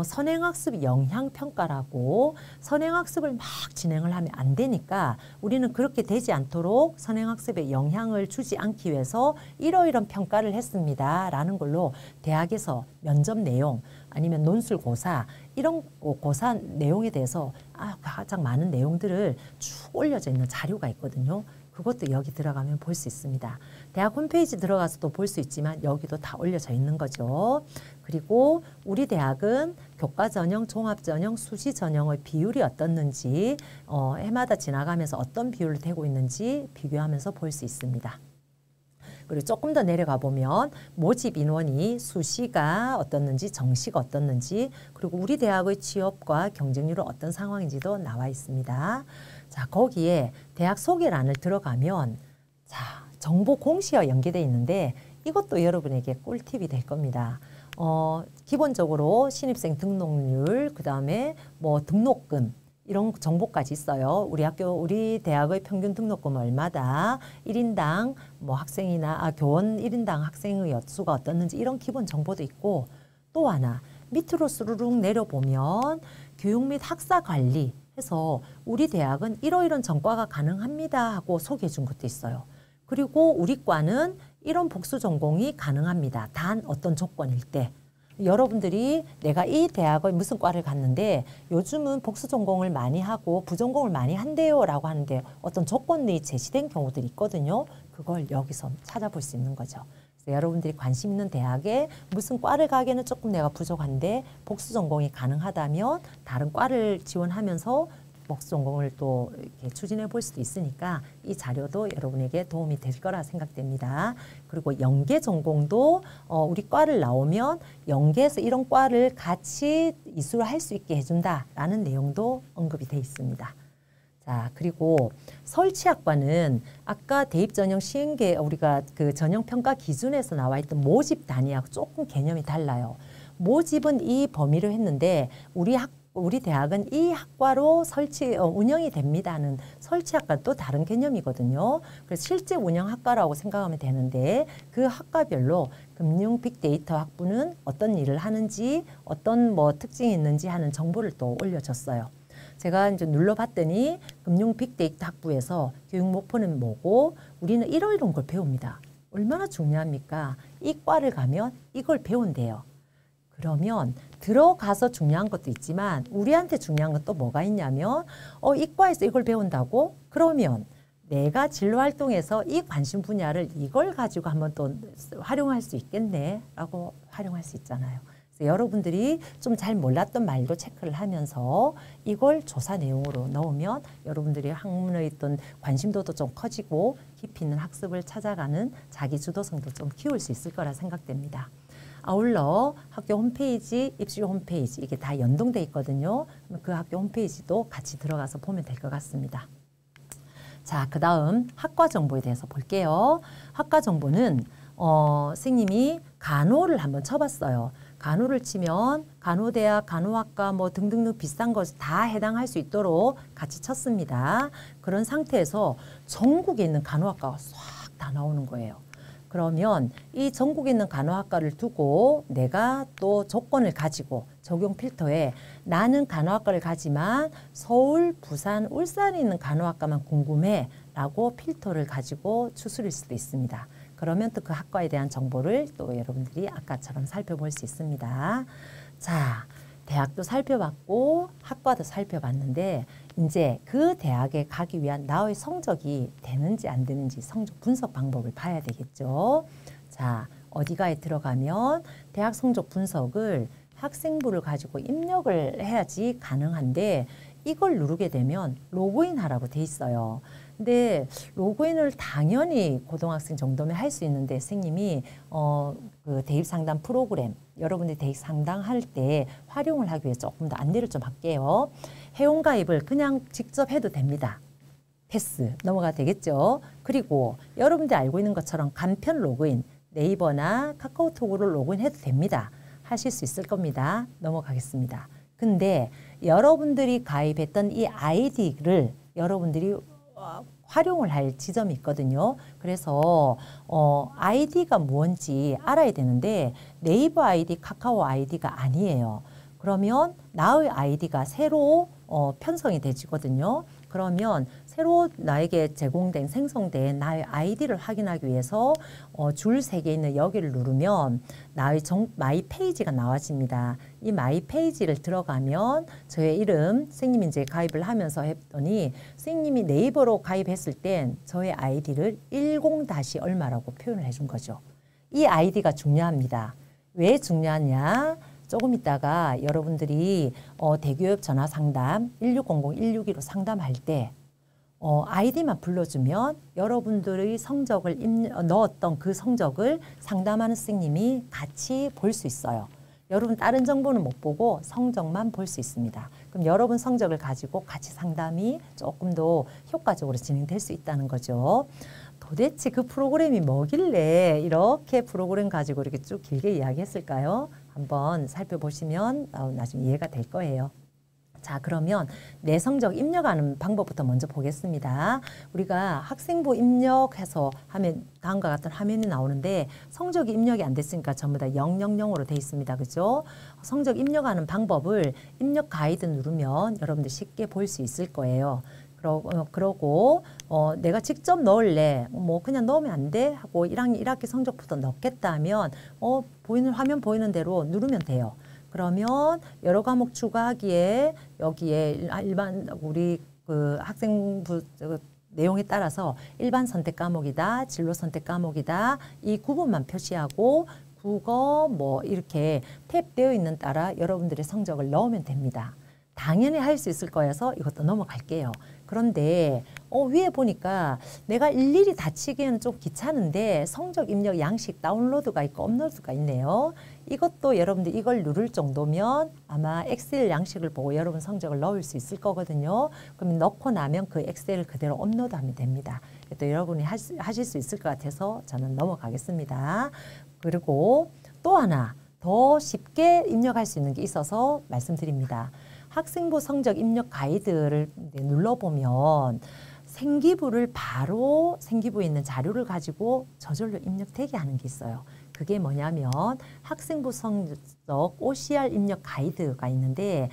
Speaker 1: 선행학습 영향평가라고 선행학습을 막 진행을 하면 안 되니까 우리는 그렇게 되지 않도록 선행학습에 영향을 주지 않기 위해서 이러이런 평가를 했습니다. 라는 걸로 대학에서 면접 내용 아니면 논술고사 이런 고사 내용에 대해서 가장 많은 내용들을 쭉 올려져 있는 자료가 있거든요. 그것도 여기 들어가면 볼 수 있습니다. 대학 홈페이지 들어가서도 볼 수 있지만 여기도 다 올려져 있는 거죠. 그리고 우리 대학은 교과전형, 종합전형, 수시전형의 비율이 어떻는지 해마다 지나가면서 어떤 비율을 대고 있는지 비교하면서 볼 수 있습니다. 그리고 조금 더 내려가 보면 모집 인원이 수시가 어떻는지 정시가 어떻는지 그리고 우리 대학의 취업과 경쟁률은 어떤 상황인지도 나와 있습니다. 자, 거기에 대학 소개란을 들어가면 자, 정보 공시와 연계되어 있는데 이것도 여러분에게 꿀팁이 될 겁니다. 기본적으로 신입생 등록률, 그 다음에 뭐 등록금 이런 정보까지 있어요. 우리 대학의 평균 등록금 얼마다, 1인당 뭐 학생이나 교원 1인당 학생의 수가 어떻는지 이런 기본 정보도 있고 또 하나 밑으로 스르륵 내려보면 교육 및 학사 관리 해서 우리 대학은 이러이런 전과가 가능합니다 하고 소개해 준 것도 있어요. 그리고 우리 과는 이런 복수 전공이 가능합니다. 단 어떤 조건일 때. 여러분들이 내가 이 대학의 무슨 과를 갔는데 요즘은 복수 전공을 많이 하고 부전공을 많이 한대요 라고 하는데 어떤 조건이 제시된 경우들이 있거든요. 그걸 여기서 찾아볼 수 있는 거죠. 그래서 여러분들이 관심 있는 대학에 무슨 과를 가기에는 조금 내가 부족한데 복수 전공이 가능하다면 다른 과를 지원하면서 복수 전공을 또 이렇게 추진해 볼 수도 있으니까 이 자료도 여러분에게 도움이 될 거라 생각됩니다. 그리고 연계 전공도 우리 과를 나오면 연계해서 이런 과를 같이 이수를 할 수 있게 해준다라는 내용도 언급이 돼 있습니다. 자, 그리고 설치학과는 아까 대입전형 시행계 우리가 그 전형평가 기준에서 나와 있던 모집 단위하고 조금 개념이 달라요. 모집은 이 범위로 했는데 우리 대학은 이 학과로 운영이 됩니다는 설치학과 또 다른 개념이거든요. 그래서 실제 운영학과라고 생각하면 되는데 그 학과별로 금융 빅데이터 학부는 어떤 일을 하는지 어떤 뭐 특징이 있는지 하는 정보를 또 올려줬어요. 제가 이제 눌러봤더니 금융 빅데이터 학부에서 교육 목표는 뭐고 우리는 이런 걸 배웁니다. 얼마나 중요합니까? 이 과를 가면 이걸 배운대요. 그러면 들어가서 중요한 것도 있지만 우리한테 중요한 건 또 뭐가 있냐면 이과에서 이걸 배운다고? 그러면 내가 진로활동에서 이 관심 분야를 이걸 가지고 한번 또 활용할 수 있겠네 라고 활용할 수 있잖아요. 그래서 여러분들이 좀 잘 몰랐던 말도 체크를 하면서 이걸 조사 내용으로 넣으면 여러분들이 학문의 어떤 관심도도 좀 커지고 깊이 있는 학습을 찾아가는 자기 주도성도 좀 키울 수 있을 거라 생각됩니다. 아울러 학교 홈페이지, 입시 홈페이지 이게 다 연동돼 있거든요. 그 학교 홈페이지도 같이 들어가서 보면 될 것 같습니다. 자, 그 다음 학과 정보에 대해서 볼게요. 학과 정보는 선생님이 간호를 한번 쳐봤어요. 간호를 치면 간호대학, 간호학과 뭐 등등등 비싼 것 다 해당할 수 있도록 같이 쳤습니다. 그런 상태에서 전국에 있는 간호학과가 싹 다 나오는 거예요. 그러면 이 전국에 있는 간호학과를 두고 내가 또 조건을 가지고 적용 필터에 나는 간호학과를 가지만 서울, 부산, 울산에 있는 간호학과만 궁금해 라고 필터를 가지고 추출일 수도 있습니다. 그러면 또 그 학과에 대한 정보를 또 여러분들이 아까처럼 살펴볼 수 있습니다. 자, 대학도 살펴봤고 학과도 살펴봤는데 이제 그 대학에 가기 위한 나의 성적이 되는지 안 되는지 성적 분석 방법을 봐야 되겠죠. 자, 어디가에 들어가면 대학 성적 분석을 학생부를 가지고 입력을 해야지 가능한데 이걸 누르게 되면 로그인 하라고 돼 있어요. 근데 로그인을 당연히 고등학생 정도면 할 수 있는데 선생님이 그 대입 상담 프로그램 여러분들이 대입 상담할 때 활용을 하기 위해서 조금 더 안내를 좀 할게요. 회원 가입을 그냥 직접 해도 됩니다. 패스 넘어가 되겠죠. 그리고 여러분들이 알고 있는 것처럼 간편 로그인 네이버나 카카오톡으로 로그인해도 됩니다. 하실 수 있을 겁니다. 넘어가겠습니다. 근데 여러분들이 가입했던 이 아이디를 여러분들이 활용을 할 지점이 있거든요. 그래서 아이디가 뭔지 알아야 되는데 네이버 아이디, 카카오 아이디가 아니에요. 그러면 나의 아이디가 새로 편성이 되지거든요. 그러면 새로 나에게 제공된 생성된 나의 아이디를 확인하기 위해서 줄 3개 있는 여기를 누르면 나의 마이 페이지가 나와집니다. 이 마이 페이지를 들어가면 저의 이름 선생님이 이제 가입을 하면서 했더니 선생님이 네이버로 가입했을 땐 저의 아이디를 10- 얼마라고 표현을 해준 거죠. 이 아이디가 중요합니다. 왜 중요하냐? 조금 있다가 여러분들이 대기업 전화 상담 1600, 161로 상담할 때 아이디만 불러주면 여러분들의 성적을 넣었던 그 성적을 상담하는 선생님이 같이 볼 수 있어요. 여러분 다른 정보는 못 보고 성적만 볼 수 있습니다. 그럼 여러분 성적을 가지고 같이 상담이 조금 더 효과적으로 진행될 수 있다는 거죠. 도대체 그 프로그램이 뭐길래 이렇게 프로그램 가지고 이렇게 쭉 길게 이야기했을까요? 한번 살펴보시면 나중에 이해가 될 거예요. 자, 그러면 내 성적 입력하는 방법부터 먼저 보겠습니다. 우리가 학생부 입력해서 하면 다음과 같은 화면이 나오는데 성적이 입력이 안 됐으니까 전부 다 000으로 돼 있습니다. 그죠? 성적 입력하는 방법을 입력 가이드 누르면 여러분들 쉽게 볼 수 있을 거예요. 그러고 내가 직접 넣을래 뭐 그냥 넣으면 안 돼 하고 1학년 1학기 성적부터 넣겠다 하면 보이는 화면 보이는 대로 누르면 돼요. 그러면 여러 과목 추가하기에 여기에 일반 우리 그 학생부 내용에 따라서 일반 선택 과목이다, 진로 선택 과목이다 이 구분만 표시하고 국어 뭐 이렇게 탭되어 있는 따라 여러분들의 성적을 넣으면 됩니다. 당연히 할 수 있을 거여서 이것도 넘어갈게요. 그런데 위에 보니까 내가 일일이 다 치기에는 좀 귀찮은데 성적 입력 양식 다운로드가 있고 업로드가 있네요. 이것도 여러분들 이걸 누를 정도면 아마 엑셀 양식을 보고 여러분 성적을 넣을 수 있을 거거든요. 그럼 넣고 나면 그 엑셀을 그대로 업로드하면 됩니다. 또 여러분이 하실 수 있을 것 같아서 저는 넘어가겠습니다. 그리고 또 하나 더 쉽게 입력할 수 있는 게 있어서 말씀드립니다. 학생부 성적 입력 가이드를 눌러보면 생기부를 바로 생기부에 있는 자료를 가지고 저절로 입력되게 하는 게 있어요. 그게 뭐냐면 학생부 성적 OCR 입력 가이드가 있는데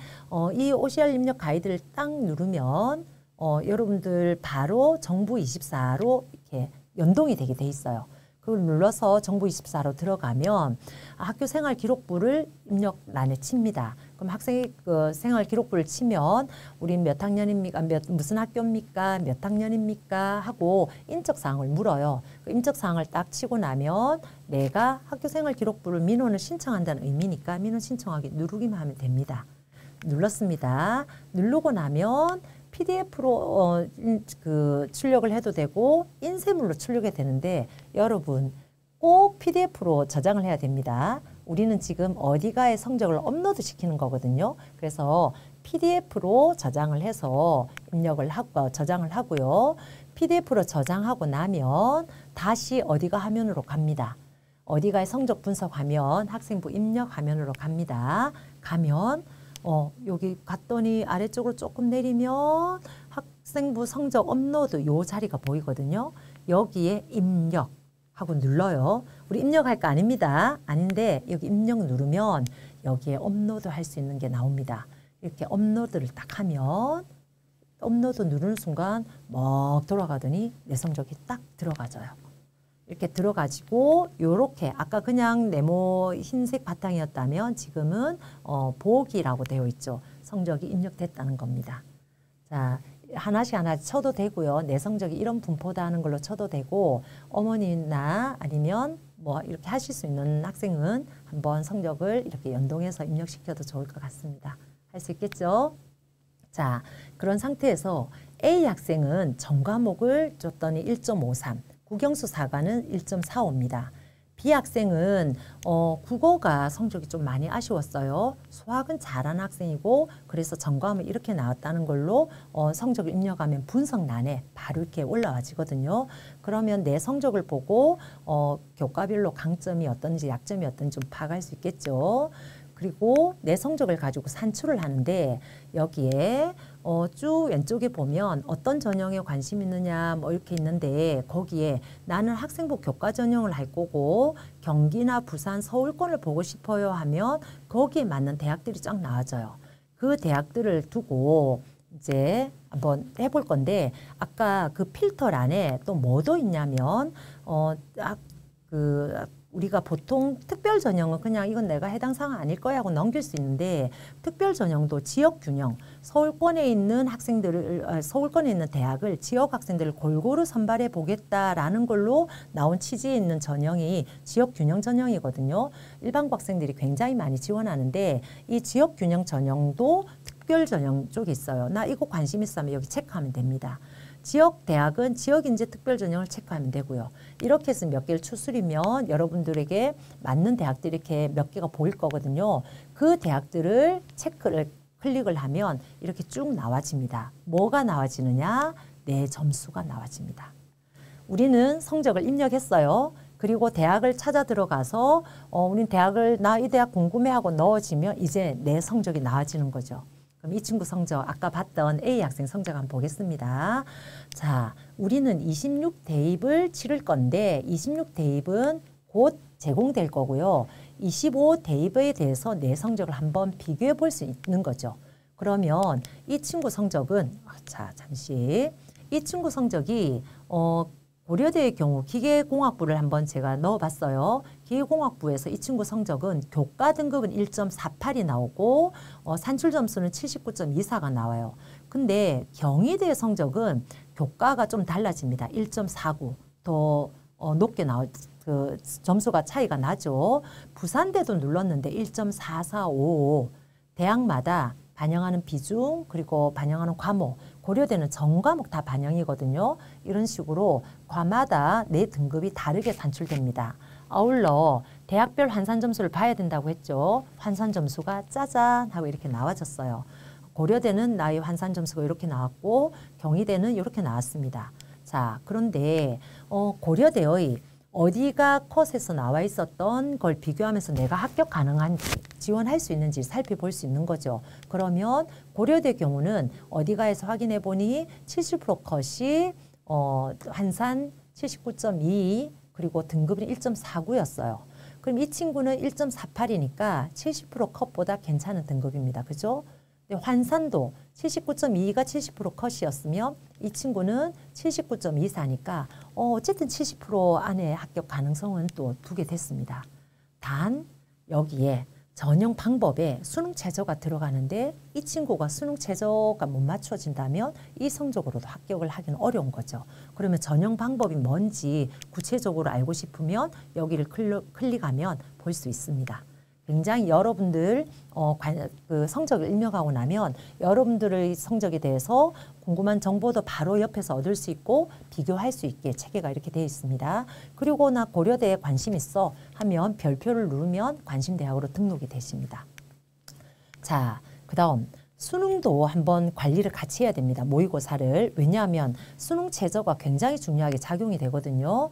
Speaker 1: 이 OCR 입력 가이드를 딱 누르면 여러분들 바로 정부24로 이렇게 연동이 되게 돼 있어요. 그걸 눌러서 정부24로 들어가면 학교 생활 기록부를 입력란에 칩니다. 그럼 학생의 그 생활 기록부를 치면 우린 몇 학년입니까? 무슨 학교입니까? 몇 학년입니까? 하고 인적 사항을 물어요. 그 인적 사항을 딱 치고 나면 내가 학교 생활 기록부를 민원을 신청한다는 의미니까 민원 신청하기 누르기만 하면 됩니다. 눌렀습니다. 누르고 나면 PDF로 출력을 해도 되고 인쇄물로 출력이 되는데 여러분 꼭 PDF로 저장을 해야 됩니다. 우리는 지금 어디가에 성적을 업로드 시키는 거거든요. 그래서 PDF로 저장을 해서 입력을 하고 저장을 하고요. PDF로 저장하고 나면 다시 어디가 화면으로 갑니다. 어디가에 성적 분석 화면, 학생부 입력 화면으로 갑니다. 가면 여기 갔더니 아래쪽으로 조금 내리면 학생부 성적 업로드 요 자리가 보이거든요. 여기에 입력하고 눌러요. 우리 입력할 거 아닙니다. 아닌데 여기 입력 누르면 여기에 업로드 할 수 있는 게 나옵니다. 이렇게 업로드를 딱 하면 업로드 누르는 순간 막 돌아가더니 내 성적이 딱 들어가져요. 이렇게 들어가지고 요렇게 아까 그냥 네모 흰색 바탕이었다면 지금은 보기라고 되어 있죠. 성적이 입력됐다는 겁니다. 자, 하나씩 하나씩 쳐도 되고요. 내 성적이 이런 분포다 하는 걸로 쳐도 되고 어머니나 아니면 뭐 이렇게 하실 수 있는 학생은 한번 성적을 이렇게 연동해서 입력시켜도 좋을 것 같습니다. 할 수 있겠죠? 자, 그런 상태에서 A 학생은 전 과목을 줬더니 1.53, 국영수 사과는 1.45입니다. B 학생은 국어가 성적이 좀 많이 아쉬웠어요. 수학은 잘하는 학생이고 그래서 전 과목이 이렇게 나왔다는 걸로 성적을 입력하면 분석란에 바로 이렇게 올라와지거든요. 그러면 내 성적을 보고 교과별로 강점이 어떤지 약점이 어떤지 좀 파악할 수 있겠죠. 그리고 내 성적을 가지고 산출을 하는데 여기에 쭉 왼쪽에 보면 어떤 전형에 관심 있느냐 뭐 이렇게 있는데 거기에 나는 학생부 교과 전형을 할 거고 경기나 부산, 서울권을 보고 싶어요 하면 거기에 맞는 대학들이 쫙 나와져요. 그 대학들을 두고 이제 한번 해볼 건데 아까 그 필터란에 또 뭐도 있냐면 우리가 보통 특별 전형은 그냥 이건 내가 해당 사항 아닐 거야 하고 넘길 수 있는데 특별 전형도 지역 균형, 서울권에 있는 서울권에 있는 대학을 지역 학생들을 골고루 선발해 보겠다라는 걸로 나온 취지에 있는 전형이 지역 균형 전형이거든요. 일반고 학생들이 굉장히 많이 지원하는데 이 지역 균형 전형도 특별 전형 쪽에 있어요. 나 이거 관심 있어 하면 여기 체크하면 됩니다. 지역 대학은 지역인재 특별 전형을 체크하면 되고요. 이렇게 해서 몇 개를 추스리면 여러분들에게 맞는 대학들이 이렇게 몇 개가 보일 거거든요. 그 대학들을 클릭을 하면 이렇게 쭉 나와집니다. 뭐가 나와지느냐? 내 점수가 나와집니다. 우리는 성적을 입력했어요. 그리고 대학을 찾아 들어가서 우린 대학을 나 이 대학 궁금해하고 넣어지면 이제 내 성적이 나와지는 거죠. 그럼 이 친구 성적 아까 봤던 A 학생 성적 한번 보겠습니다. 자, 우리는 26 대입을 치를 건데 26 대입은 곧 제공될 거고요. 25 대입에 대해서 내 성적을 한번 비교해 볼 수 있는 거죠. 그러면 이 친구 성적은 자, 잠시 이 친구 성적이 고려대의 경우 기계공학부를 한번 제가 넣어봤어요. 기계공학부에서 이 친구 성적은 교과 등급은 1.48이 나오고 산출 점수는 79.24가 나와요. 근데 경희대의 성적은 교과가 좀 달라집니다. 1.49 더 높게 그 점수가 차이가 나죠. 부산대도 눌렀는데 1.4455 대학마다 반영하는 비중 그리고 반영하는 과목 고려대는 전 과목 다 반영이거든요. 이런 식으로 과마다 내 등급이 다르게 산출됩니다. 아울러 대학별 환산 점수를 봐야 된다고 했죠. 환산 점수가 짜잔 하고 이렇게 나와졌어요. 고려대는 나의 환산 점수가 이렇게 나왔고 경희대는 이렇게 나왔습니다. 자, 그런데 고려대의 어디가 컷에서 나와 있었던 걸 비교하면서 내가 합격 가능한지 지원할 수 있는지 살펴볼 수 있는 거죠. 그러면 고려대 경우는 어디가에서 확인해 보니 70% 컷이 환산 79.2 그리고 등급은 1.49였어요. 그럼 이 친구는 1.48이니까 70% 컷보다 괜찮은 등급입니다. 그죠? 근데 환산도 79.2가 70% 컷이었으면 이 친구는 79.24니까 어쨌든 70% 안에 합격 가능성은 또 두게 됐습니다. 단 여기에 전형 방법에 수능 최저가 들어가는데 이 친구가 수능 최저가 못 맞춰진다면 이 성적으로도 합격을 하기는 어려운 거죠. 그러면 전형 방법이 뭔지 구체적으로 알고 싶으면 여기를 클릭하면 볼 수 있습니다. 굉장히 여러분들 그 성적을 입력하고 나면 여러분들의 성적에 대해서 궁금한 정보도 바로 옆에서 얻을 수 있고 비교할 수 있게 체계가 이렇게 되어 있습니다. 그리고 나 고려대에 관심 있어 하면 별표를 누르면 관심대학으로 등록이 되십니다. 자, 그 다음 수능도 한번 관리를 같이 해야 됩니다. 모의고사를. 왜냐하면 수능 최저가 굉장히 중요하게 작용이 되거든요.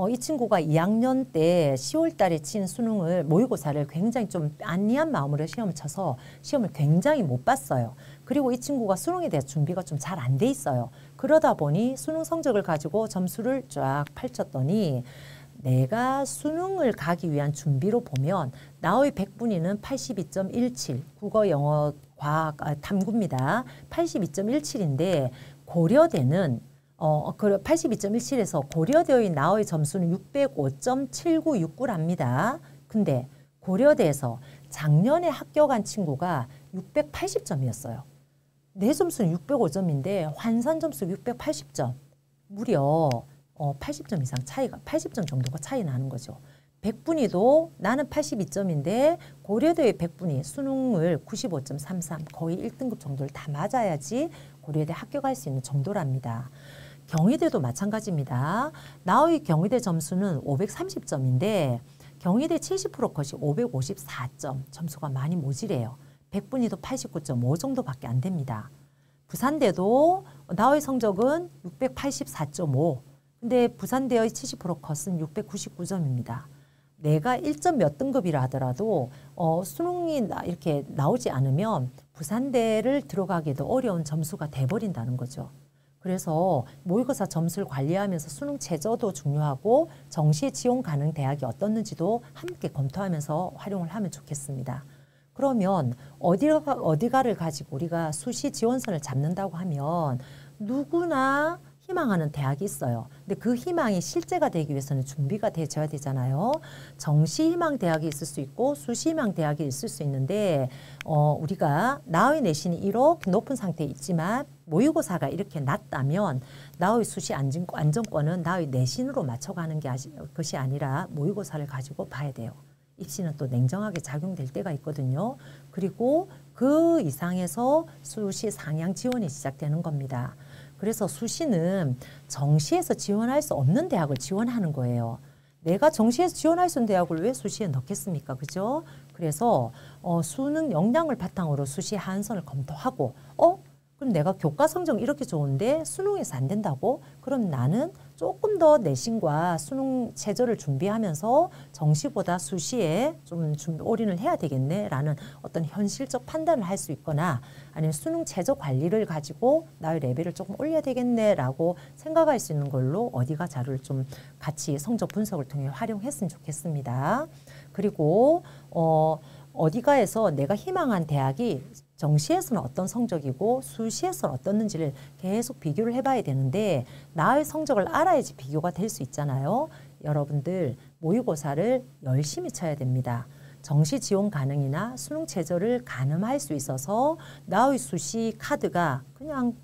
Speaker 1: 이 친구가 2학년 때 10월 달에 친 수능을 모의고사를 굉장히 좀 안이한 마음으로 시험을 쳐서 시험을 굉장히 못 봤어요. 그리고 이 친구가 수능에 대한 준비가 좀 잘 안 돼 있어요. 그러다 보니 수능 성적을 가지고 점수를 쫙 펼쳤더니 내가 수능을 가기 위한 준비로 보면 나의 100분위는 82.17 국어, 영어, 과학, 탐구입니다. 82.17인데 고려대는 그 82.17에서 고려대의 나의 점수는 605.7969랍니다. 근데 고려대에서 작년에 합격한 친구가 680점이었어요. 내 점수는 605점인데 환산 점수 680점. 무려 80점 이상 차이가 80점 정도가 차이 나는 거죠. 백분위도 나는 82점인데 고려대의 백분위 수능을 95.33 거의 1등급 정도를 다 맞아야지 고려대 합격할 수 있는 정도랍니다. 경희대도 마찬가지입니다. 나의 경희대 점수는 530점인데 경희대 70% 컷이 554점 점수가 많이 모자래요. 백분위도 89.5 정도밖에 안 됩니다. 부산대도 나의 성적은 684.5 근데 부산대의 70% 컷은 699점입니다. 내가 1점 몇 등급이라 하더라도 수능이 이렇게 나오지 않으면 부산대를 들어가기도 어려운 점수가 돼버린다는 거죠. 그래서 모의고사 점수를 관리하면서 수능 최저도 중요하고 정시에 지원 가능 대학이 어떻는지도 함께 검토하면서 활용을 하면 좋겠습니다. 그러면 어디가를 가지고 우리가 수시 지원선을 잡는다고 하면 누구나 희망하는 대학이 있어요. 근데 그 희망이 실제가 되기 위해서는 준비가 되어야 되잖아요. 정시 희망 대학이 있을 수 있고 수시 희망 대학이 있을 수 있는데 우리가 나의 내신이 이렇게 높은 상태에 있지만 모의고사가 이렇게 낮다면 나의 수시 안정권은 나의 내신으로 맞춰가는 것이 아니라 모의고사를 가지고 봐야 돼요. 입시는 또 냉정하게 작용될 때가 있거든요. 그리고 그 이상에서 수시 상향 지원이 시작되는 겁니다. 그래서 수시는 정시에서 지원할 수 없는 대학을 지원하는 거예요. 내가 정시에서 지원할 수 있는 대학을 왜 수시에 넣겠습니까? 그죠? 그래서 수능 역량을 바탕으로 수시 하한선을 검토하고 그럼 내가 교과 성적 이렇게 좋은데 수능에서 안 된다고? 그럼 나는 조금 더 내신과 수능 최저를 준비하면서 정시보다 수시에 좀 올인을 해야 되겠네라는 어떤 현실적 판단을 할 수 있거나 아니면 수능 최저 관리를 가지고 나의 레벨을 조금 올려야 되겠네라고 생각할 수 있는 걸로 어디가 자료를 좀 같이 성적 분석을 통해 활용했으면 좋겠습니다. 그리고 어디가에서 내가 희망한 대학이 정시에서는 어떤 성적이고 수시에서는 어떻는지를 계속 비교를 해봐야 되는데 나의 성적을 알아야지 비교가 될 수 있잖아요. 여러분들 모의고사를 열심히 쳐야 됩니다. 정시 지원 가능이나 수능 최저를 가늠할 수 있어서 나의 수시 카드가 그냥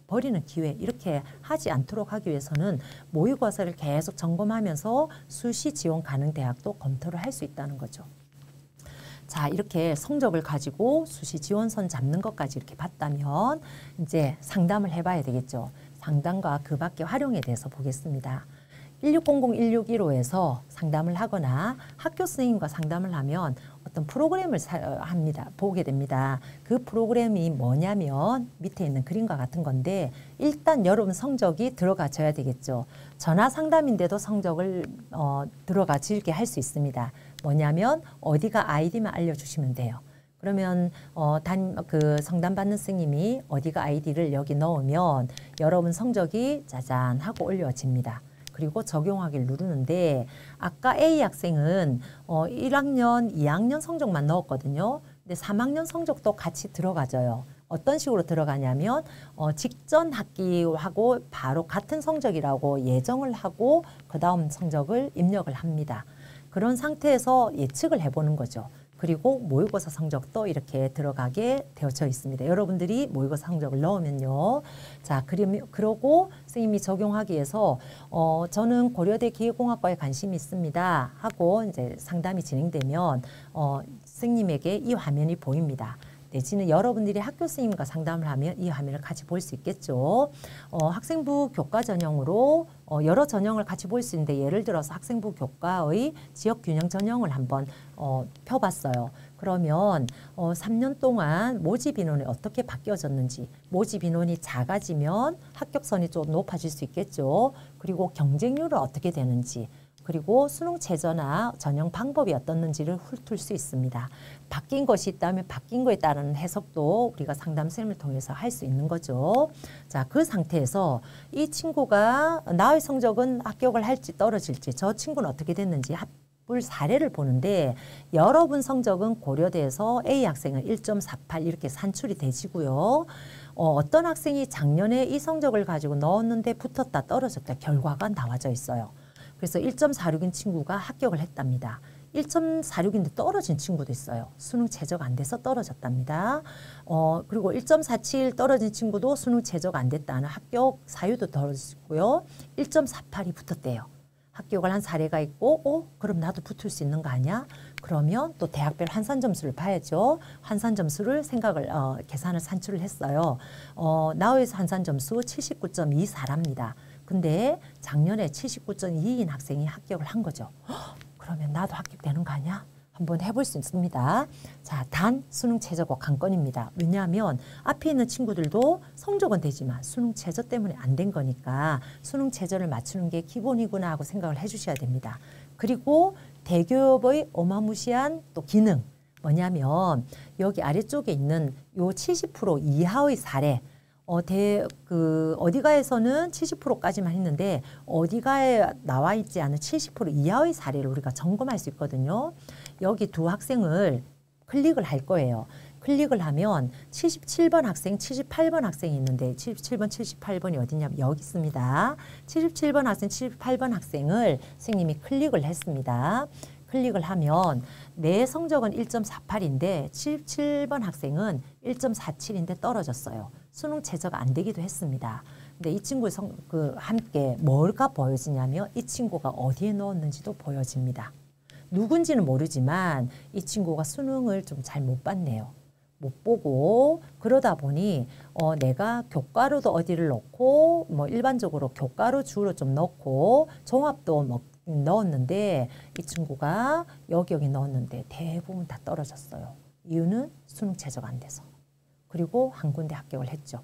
Speaker 1: 버리는 기회 이렇게 하지 않도록 하기 위해서는 모의고사를 계속 점검하면서 수시 지원 가능 대학도 검토를 할 수 있다는 거죠. 자, 이렇게 성적을 가지고 수시 지원선 잡는 것까지 이렇게 봤다면 이제 상담을 해봐야 되겠죠. 상담과 그 밖의 활용에 대해서 보겠습니다. 1600-1615에서 상담을 하거나 학교 선생님과 상담을 하면 어떤 프로그램을 보게 됩니다. 그 프로그램이 뭐냐면 밑에 있는 그림과 같은 건데 일단 여러분 성적이 들어가줘야 되겠죠. 전화 상담인데도 성적을 들어가지게 할 수 있습니다. 뭐냐면 어디가 아이디만 알려주시면 돼요. 그러면 그 상담받는 선생님이 어디가 아이디를 여기 넣으면 여러분 성적이 짜잔 하고 올려집니다. 그리고 적용하기를 누르는데 아까 A 학생은 1학년, 2학년 성적만 넣었거든요. 근데 3학년 성적도 같이 들어가져요. 어떤 식으로 들어가냐면 직전 학기하고 바로 같은 성적이라고 예정을 하고 그 다음 성적을 입력을 합니다. 그런 상태에서 예측을 해보는 거죠. 그리고 모의고사 성적도 이렇게 들어가게 되어져 있습니다. 여러분들이 모의고사 성적을 넣으면요. 자, 그러고 선생님이 적용하기 위해서 저는 고려대 기계공학과에 관심이 있습니다 하고 이제 상담이 진행되면 선생님에게 이 화면이 보입니다. 내지는 여러분들이 학교 선생님과 상담을 하면 이 화면을 같이 볼 수 있겠죠. 학생부 교과 전형으로 여러 전형을 같이 볼 수 있는데 예를 들어서 학생부 교과의 지역균형 전형을 한번 펴봤어요. 그러면 3년 동안 모집 인원이 어떻게 바뀌어졌는지, 모집 인원이 작아지면 합격선이 좀 높아질 수 있겠죠. 그리고 경쟁률은 어떻게 되는지, 그리고 수능 최저나 전형 방법이 어떻는지를 훑을 수 있습니다. 바뀐 것이 있다면 바뀐 거에 따른 해석도 우리가 상담 쌤을 통해서 할 수 있는 거죠. 자, 그 상태에서 이 친구가 나의 성적은 합격을 할지 떨어질지, 저 친구는 어떻게 됐는지 합불 사례를 보는데 여러분 성적은 고려대에서 A 학생은 1.48 이렇게 산출이 되시고요. 어떤 학생이 작년에 이 성적을 가지고 넣었는데 붙었다 떨어졌다 결과가 나와져 있어요. 그래서 1.46인 친구가 합격을 했답니다. 1.46인데 떨어진 친구도 있어요. 수능 최저가 안 돼서 떨어졌답니다. 그리고 1.47 떨어진 친구도 수능 최저가 안 됐다는 합격 사유도 떨어지고요. 1.48이 붙었대요. 합격을 한 사례가 있고 그럼 나도 붙을 수 있는 거 아니야? 그러면 또 대학별 환산 점수를 봐야죠. 환산 점수를 계산을 산출을 했어요. 나우에서 환산 점수 79.24랍니다. 근데 작년에 79.2인 학생이 합격을 한 거죠. 그러면 나도 합격되는 거 아니야? 한번 해볼 수 있습니다. 자, 단 수능 최저가 관건입니다. 왜냐하면 앞에 있는 친구들도 성적은 되지만 수능 최저 때문에 안 된 거니까 수능 최저를 맞추는 게 기본이구나 하고 생각을 해주셔야 됩니다. 그리고 대교협의 어마무시한 또 기능 뭐냐면 여기 아래쪽에 있는 요 70% 이하의 사례 어디가에서는 70%까지만 했는데 어디가에 나와 있지 않은 70% 이하의 사례를 우리가 점검할 수 있거든요. 여기 두 학생을 클릭을 할 거예요. 클릭을 하면 77번 학생, 78번 학생이 있는데 77번, 78번이 어디냐면 여기 있습니다. 77번 학생, 78번 학생을 선생님이 클릭을 했습니다. 클릭을 하면 내 성적은 1.48인데 77번 학생은 1.47인데 떨어졌어요. 수능 최저가 안 되기도 했습니다. 근데 이 친구의 함께 뭘가 보여지냐면 이 친구가 어디에 넣었는지도 보여집니다. 누군지는 모르지만 이 친구가 수능을 좀 잘 못 봤네요. 못 보고 그러다 보니 내가 교과로도 어디를 넣고 뭐 일반적으로 교과로 주로 좀 넣고 종합도 뭐 넣었는데 이 친구가 여기 넣었는데 대부분 다 떨어졌어요. 이유는 수능 최저가 안 돼서. 그리고 한 군데 합격을 했죠.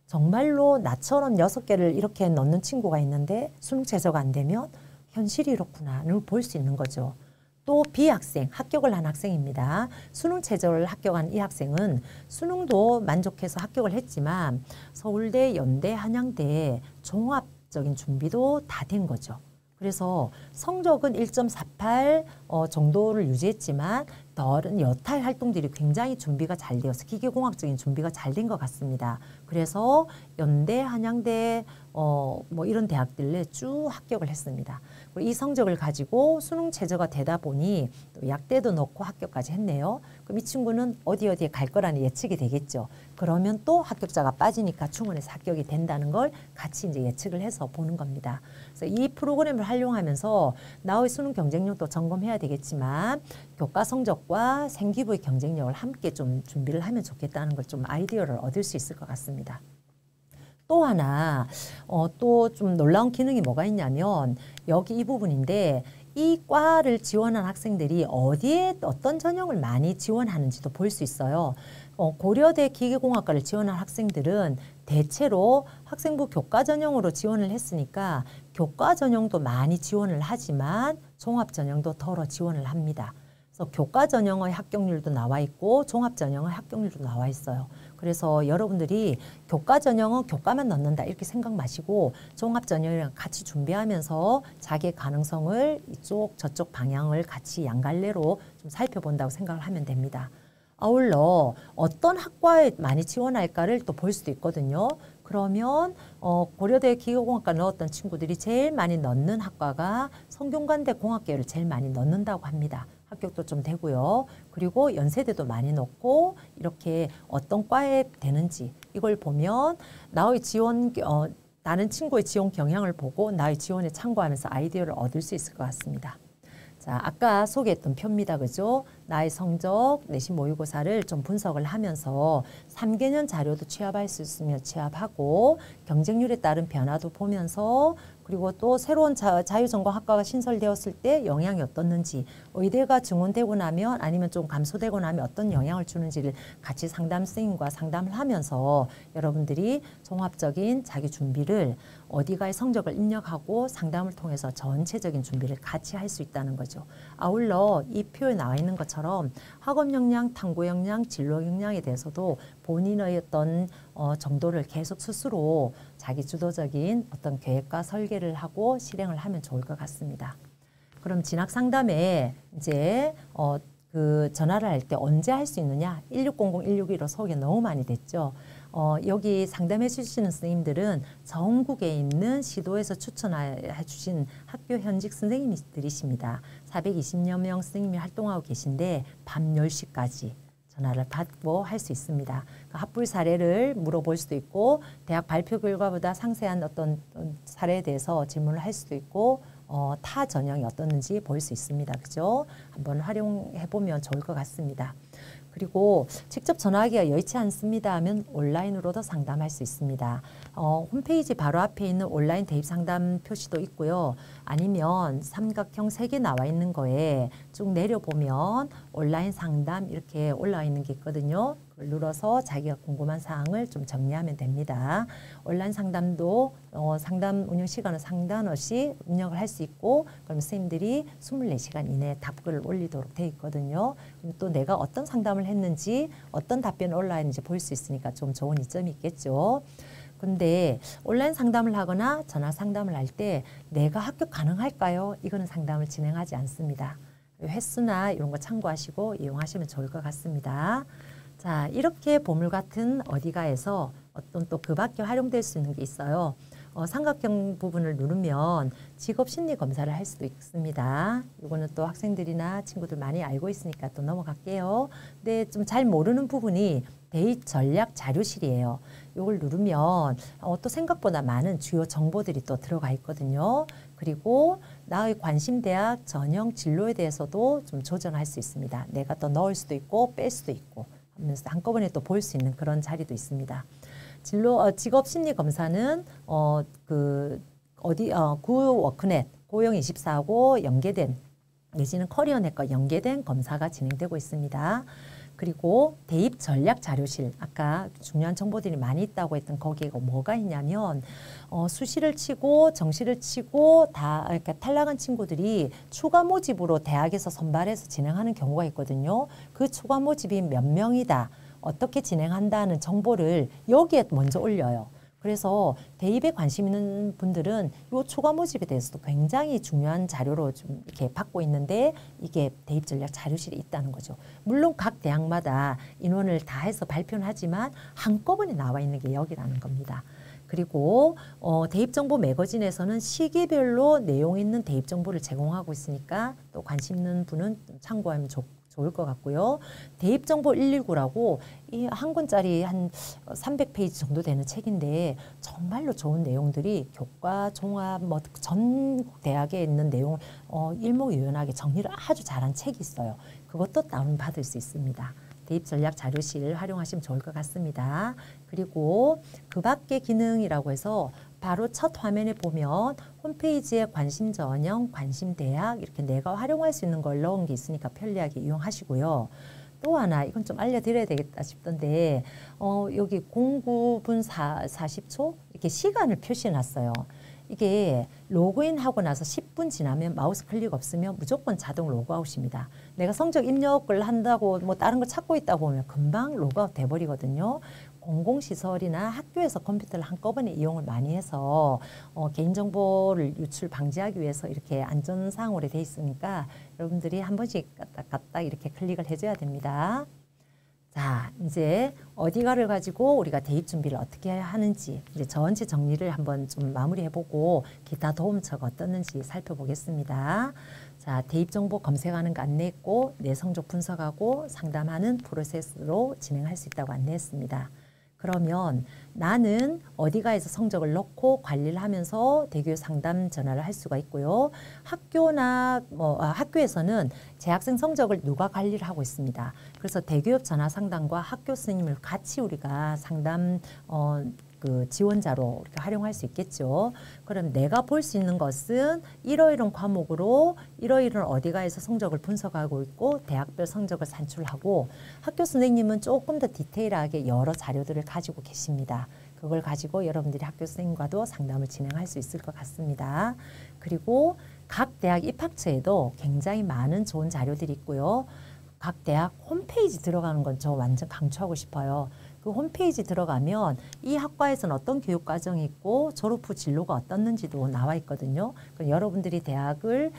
Speaker 1: 정말로 나처럼 6개를 이렇게 넣는 친구가 있는데 수능 최저가 안 되면 현실이 이렇구나를 볼 수 있는 거죠. 또 B학생, 합격을 한 학생입니다. 수능 최저를 합격한 이 학생은 수능도 만족해서 합격을 했지만 서울대, 연대, 한양대 종합적인 준비도 다 된 거죠. 그래서 성적은 1.48 정도를 유지했지만 다른 여타 활동들이 굉장히 준비가 잘 되어서 기계공학적인 준비가 잘 된 것 같습니다. 그래서 연대, 한양대 뭐 이런 대학들에 쭉 합격을 했습니다. 이 성적을 가지고 수능 최저가 되다 보니 또 약대도 넣고 합격까지 했네요. 그럼 이 친구는 어디에 갈 거라는 예측이 되겠죠. 그러면 또 합격자가 빠지니까 충원해서 합격이 된다는 걸 같이 이제 예측을 해서 보는 겁니다. 그래서 이 프로그램을 활용하면서 나의 수능 경쟁력도 점검해야 되겠지만 교과 성적과 생기부의 경쟁력을 함께 좀 준비를 하면 좋겠다는 걸 좀 아이디어를 얻을 수 있을 것 같습니다. 또 하나 또 좀 놀라운 기능이 뭐가 있냐면 여기 이 부분인데 이 과를 지원한 학생들이 어디에 어떤 전형을 많이 지원하는지도 볼 수 있어요. 고려대 기계공학과를 지원한 학생들은 대체로 학생부 교과 전형으로 지원을 했으니까 교과 전형도 많이 지원을 하지만 종합 전형도 덜어 지원을 합니다. 그래서 교과 전형의 합격률도 나와 있고 종합 전형의 합격률도 나와 있어요. 그래서 여러분들이 교과 전형은 교과만 넣는다 이렇게 생각 마시고 종합 전형이랑 같이 준비하면서 자기의 가능성을 이쪽 저쪽 방향을 같이 양갈래로 좀 살펴본다고 생각을 하면 됩니다. 아울러 어떤 학과에 많이 지원할까를 또 볼 수도 있거든요. 그러면 고려대 기계공학과 넣었던 친구들이 제일 많이 넣는 학과가 성균관대 공학계를 제일 많이 넣는다고 합니다. 합격도 좀 되고요. 그리고 연세대도 많이 넣고 이렇게 어떤 과에 되는지 이걸 보면 나의 지원 다른 친구의 지원 경향을 보고 나의 지원에 참고하면서 아이디어를 얻을 수 있을 것 같습니다. 자, 아까 소개했던 표입니다. 그죠? 나의 성적, 내신 모의고사를 좀 분석을 하면서 3개년 자료도 취합할 수 있으면 취합하고 경쟁률에 따른 변화도 보면서 그리고 또 새로운 자유전공학과가 신설되었을 때 영향이 어떻는지 의대가 증원되고 나면 아니면 좀 감소되고 나면 어떤 영향을 주는지를 같이 상담생과 상담을 하면서 여러분들이 종합적인 자기 준비를 어디가의 성적을 입력하고 상담을 통해서 전체적인 준비를 같이 할 수 있다는 거죠. 아울러 이 표에 나와 있는 것처럼 학업 역량, 탐구 역량, 진로 역량에 대해서도 본인의 어떤 정도를 계속 스스로 자기 주도적인 어떤 계획과 설계를 하고 실행을 하면 좋을 것 같습니다. 그럼 진학 상담에 이제 그 전화를 할 때 언제 할 수 있느냐? 1600, 1615 소개 너무 많이 됐죠. 여기 상담해 주시는 선생님들은 전국에 있는 시도에서 추천해 주신 학교 현직 선생님들이십니다. 420여 명 선생님이 활동하고 계신데 밤 10시까지 전화를 받고 할 수 있습니다. 그러니까 합불 사례를 물어볼 수도 있고 대학 발표 결과보다 상세한 어떤 사례에 대해서 질문을 할 수도 있고 타 전형이 어떻는지 볼 수 있습니다. 그죠? 한번 활용해 보면 좋을 것 같습니다. 그리고 직접 전화하기가 여의치 않습니다 하면 온라인으로도 상담할 수 있습니다. 홈페이지 바로 앞에 있는 온라인 대입 상담 표시도 있고요. 아니면 삼각형 3개 나와 있는 거에 쭉 내려보면 온라인 상담 이렇게 올라와 있는 게 있거든요. 그걸 눌러서 자기가 궁금한 사항을 좀 정리하면 됩니다. 온라인 상담도 상담 운영 시간은 상관 없이 운영을 할 수 있고 그럼 선생님들이 24시간 이내에 답글을 올리도록 되어 있거든요. 그럼 또 내가 어떤 상담을 했는지 어떤 답변이 올라와 있는지 볼 수 있으니까 좀 좋은 이점이 있겠죠. 근데 온라인 상담을 하거나 전화 상담을 할 때 내가 합격 가능할까요? 이거는 상담을 진행하지 않습니다. 횟수나 이런 거 참고하시고 이용하시면 좋을 것 같습니다. 자, 이렇게 보물 같은 어디가에서 어떤 또 그 밖에 활용될 수 있는 게 있어요. 삼각형 부분을 누르면 직업 심리 검사를 할 수도 있습니다. 이거는 또 학생들이나 친구들 많이 알고 있으니까 또 넘어갈게요. 근데 좀 잘 모르는 부분이 대입 전략 자료실이에요. 이걸 누르면 또 생각보다 많은 주요 정보들이 또 들어가 있거든요. 그리고 나의 관심 대학 전형 진로에 대해서도 좀 조정할 수 있습니다. 내가 또 넣을 수도 있고 뺄 수도 있고 하면서 한꺼번에 또 볼 수 있는 그런 자리도 있습니다. 직업 심리 검사는 구워크넷 고용24하고 연계된 내지는 커리어넷과 연계된 검사가 진행되고 있습니다. 그리고 대입 전략 자료실, 아까 중요한 정보들이 많이 있다고 했던 거기에 뭐가 있냐면 수시를 치고 정시를 치고 다 이렇게 탈락한 친구들이 추가 모집으로 대학에서 선발해서 진행하는 경우가 있거든요. 그 추가 모집이 몇 명이다. 어떻게 진행한다는 정보를 여기에 먼저 올려요. 그래서 대입에 관심 있는 분들은 이 추가 모집에 대해서도 굉장히 중요한 자료로 좀 이렇게 받고 있는데 이게 대입 전략 자료실이 있다는 거죠. 물론 각 대학마다 인원을 다 해서 발표는 하지만 한꺼번에 나와 있는 게 여기라는 겁니다. 그리고 대입정보 매거진에서는 시기별로 내용 있는 대입정보를 제공하고 있으니까 또 관심 있는 분은 참고하면 좋을 것 같고요. 대입정보 119라고 이 한 권짜리 한 300페이지 정도 되는 책인데 정말로 좋은 내용들이 교과, 종합, 뭐 전국 대학에 있는 내용을 일목요연하게 정리를 아주 잘한 책이 있어요. 그것도 다운받을 수 있습니다. 대입 전략 자료실 활용하시면 좋을 것 같습니다. 그리고 그 밖의 기능이라고 해서 바로 첫 화면에 보면 홈페이지에 관심 전형, 관심 대학 이렇게 내가 활용할 수 있는 걸 넣은 게 있으니까 편리하게 이용하시고요. 또 하나 이건 좀 알려드려야 되겠다 싶던데 여기 09분 40초 이렇게 시간을 표시해 놨어요. 이게 로그인하고 나서 10분 지나면 마우스 클릭 없으면 무조건 자동 로그아웃입니다. 내가 성적 입력을 한다고 뭐 다른 걸 찾고 있다 보면 금방 로그아웃 돼버리거든요. 공공시설이나 학교에서 컴퓨터를 한꺼번에 이용을 많이 해서 개인정보를 유출 방지하기 위해서 이렇게 안전사항으로 돼 있으니까 여러분들이 한 번씩 갔다 이렇게 클릭을 해줘야 됩니다. 자, 이제 어디가를 가지고 우리가 대입 준비를 어떻게 하는지 이제 전체 정리를 한번 좀 마무리해보고 기타 도움처가 어떻는지 살펴보겠습니다. 자, 대입 정보 검색하는 거 안내했고 내 성적 분석하고 상담하는 프로세스로 진행할 수 있다고 안내했습니다. 그러면 나는 어디가에서 성적을 넣고 관리를 하면서 대교 상담 전화를 할 수가 있고요. 학교에서는 재학생 성적을 누가 관리를 하고 있습니다. 그래서 대교협 전화 상담과 학교 선생님을 같이 우리가 상담 지원자로 이렇게 활용할 수 있겠죠. 그럼 내가 볼 수 있는 것은 이러이러한 과목으로 이러이러한 어디가에서 성적을 분석하고 있고 대학별 성적을 산출하고 학교 선생님은 조금 더 디테일하게 여러 자료들을 가지고 계십니다. 그걸 가지고 여러분들이 학교 선생님과도 상담을 진행할 수 있을 것 같습니다. 그리고 각 대학 입학처에도 굉장히 많은 좋은 자료들이 있고요. 각 대학 홈페이지 들어가는 건 저 완전 강추하고 싶어요. 그 홈페이지 들어가면 이 학과에서는 어떤 교육과정이 있고 졸업 후 진로가 어떻는지도 나와 있거든요. 여러분들이 대학을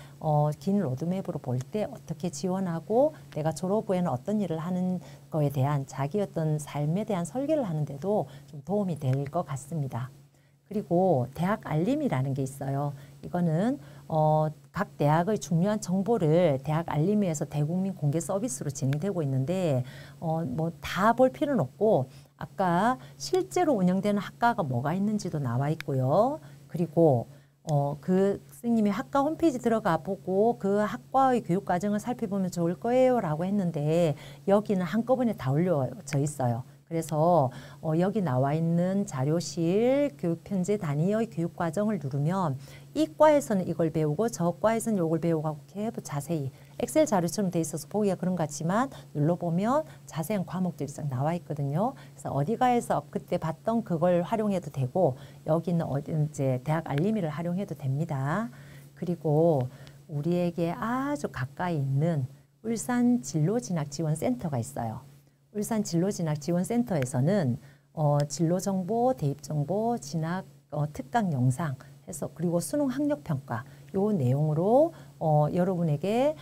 Speaker 1: 긴 로드맵으로 볼 때 어떻게 지원하고 내가 졸업 후에는 어떤 일을 하는 거에 대한 자기 어떤 삶에 대한 설계를 하는데도 좀 도움이 될 것 같습니다. 그리고 대학 알림이라는 게 있어요. 이거는 각 대학의 중요한 정보를 대학 알림위에서 대국민 공개 서비스로 진행되고 있는데 뭐 다 볼 필요는 없고 아까 실제로 운영되는 학과가 뭐가 있는지도 나와 있고요. 그리고 그 선생님이 학과 홈페이지 들어가 보고 그 학과의 교육 과정을 살펴보면 좋을 거예요 라고 했는데 여기는 한꺼번에 다 올려져 있어요. 그래서 여기 나와 있는 자료실 교육편제 단위의 교육과정을 누르면 이 과에서는 이걸 배우고 저 과에서는 이걸 배우고 이렇게 자세히 엑셀 자료처럼 돼 있어서 보기가 그런 것 같지만 눌러보면 자세한 과목들이 쫙 나와 있거든요. 그래서 어디가에서 그때 봤던 그걸 활용해도 되고 여기는 이제 대학 알림이를 활용해도 됩니다. 그리고 우리에게 아주 가까이 있는 울산 진로진학지원센터가 있어요. 울산 진로진학지원센터에서는 진로정보, 대입정보, 진학 특강 영상 해서 그리고 수능 학력평가 요 내용으로 여러분에게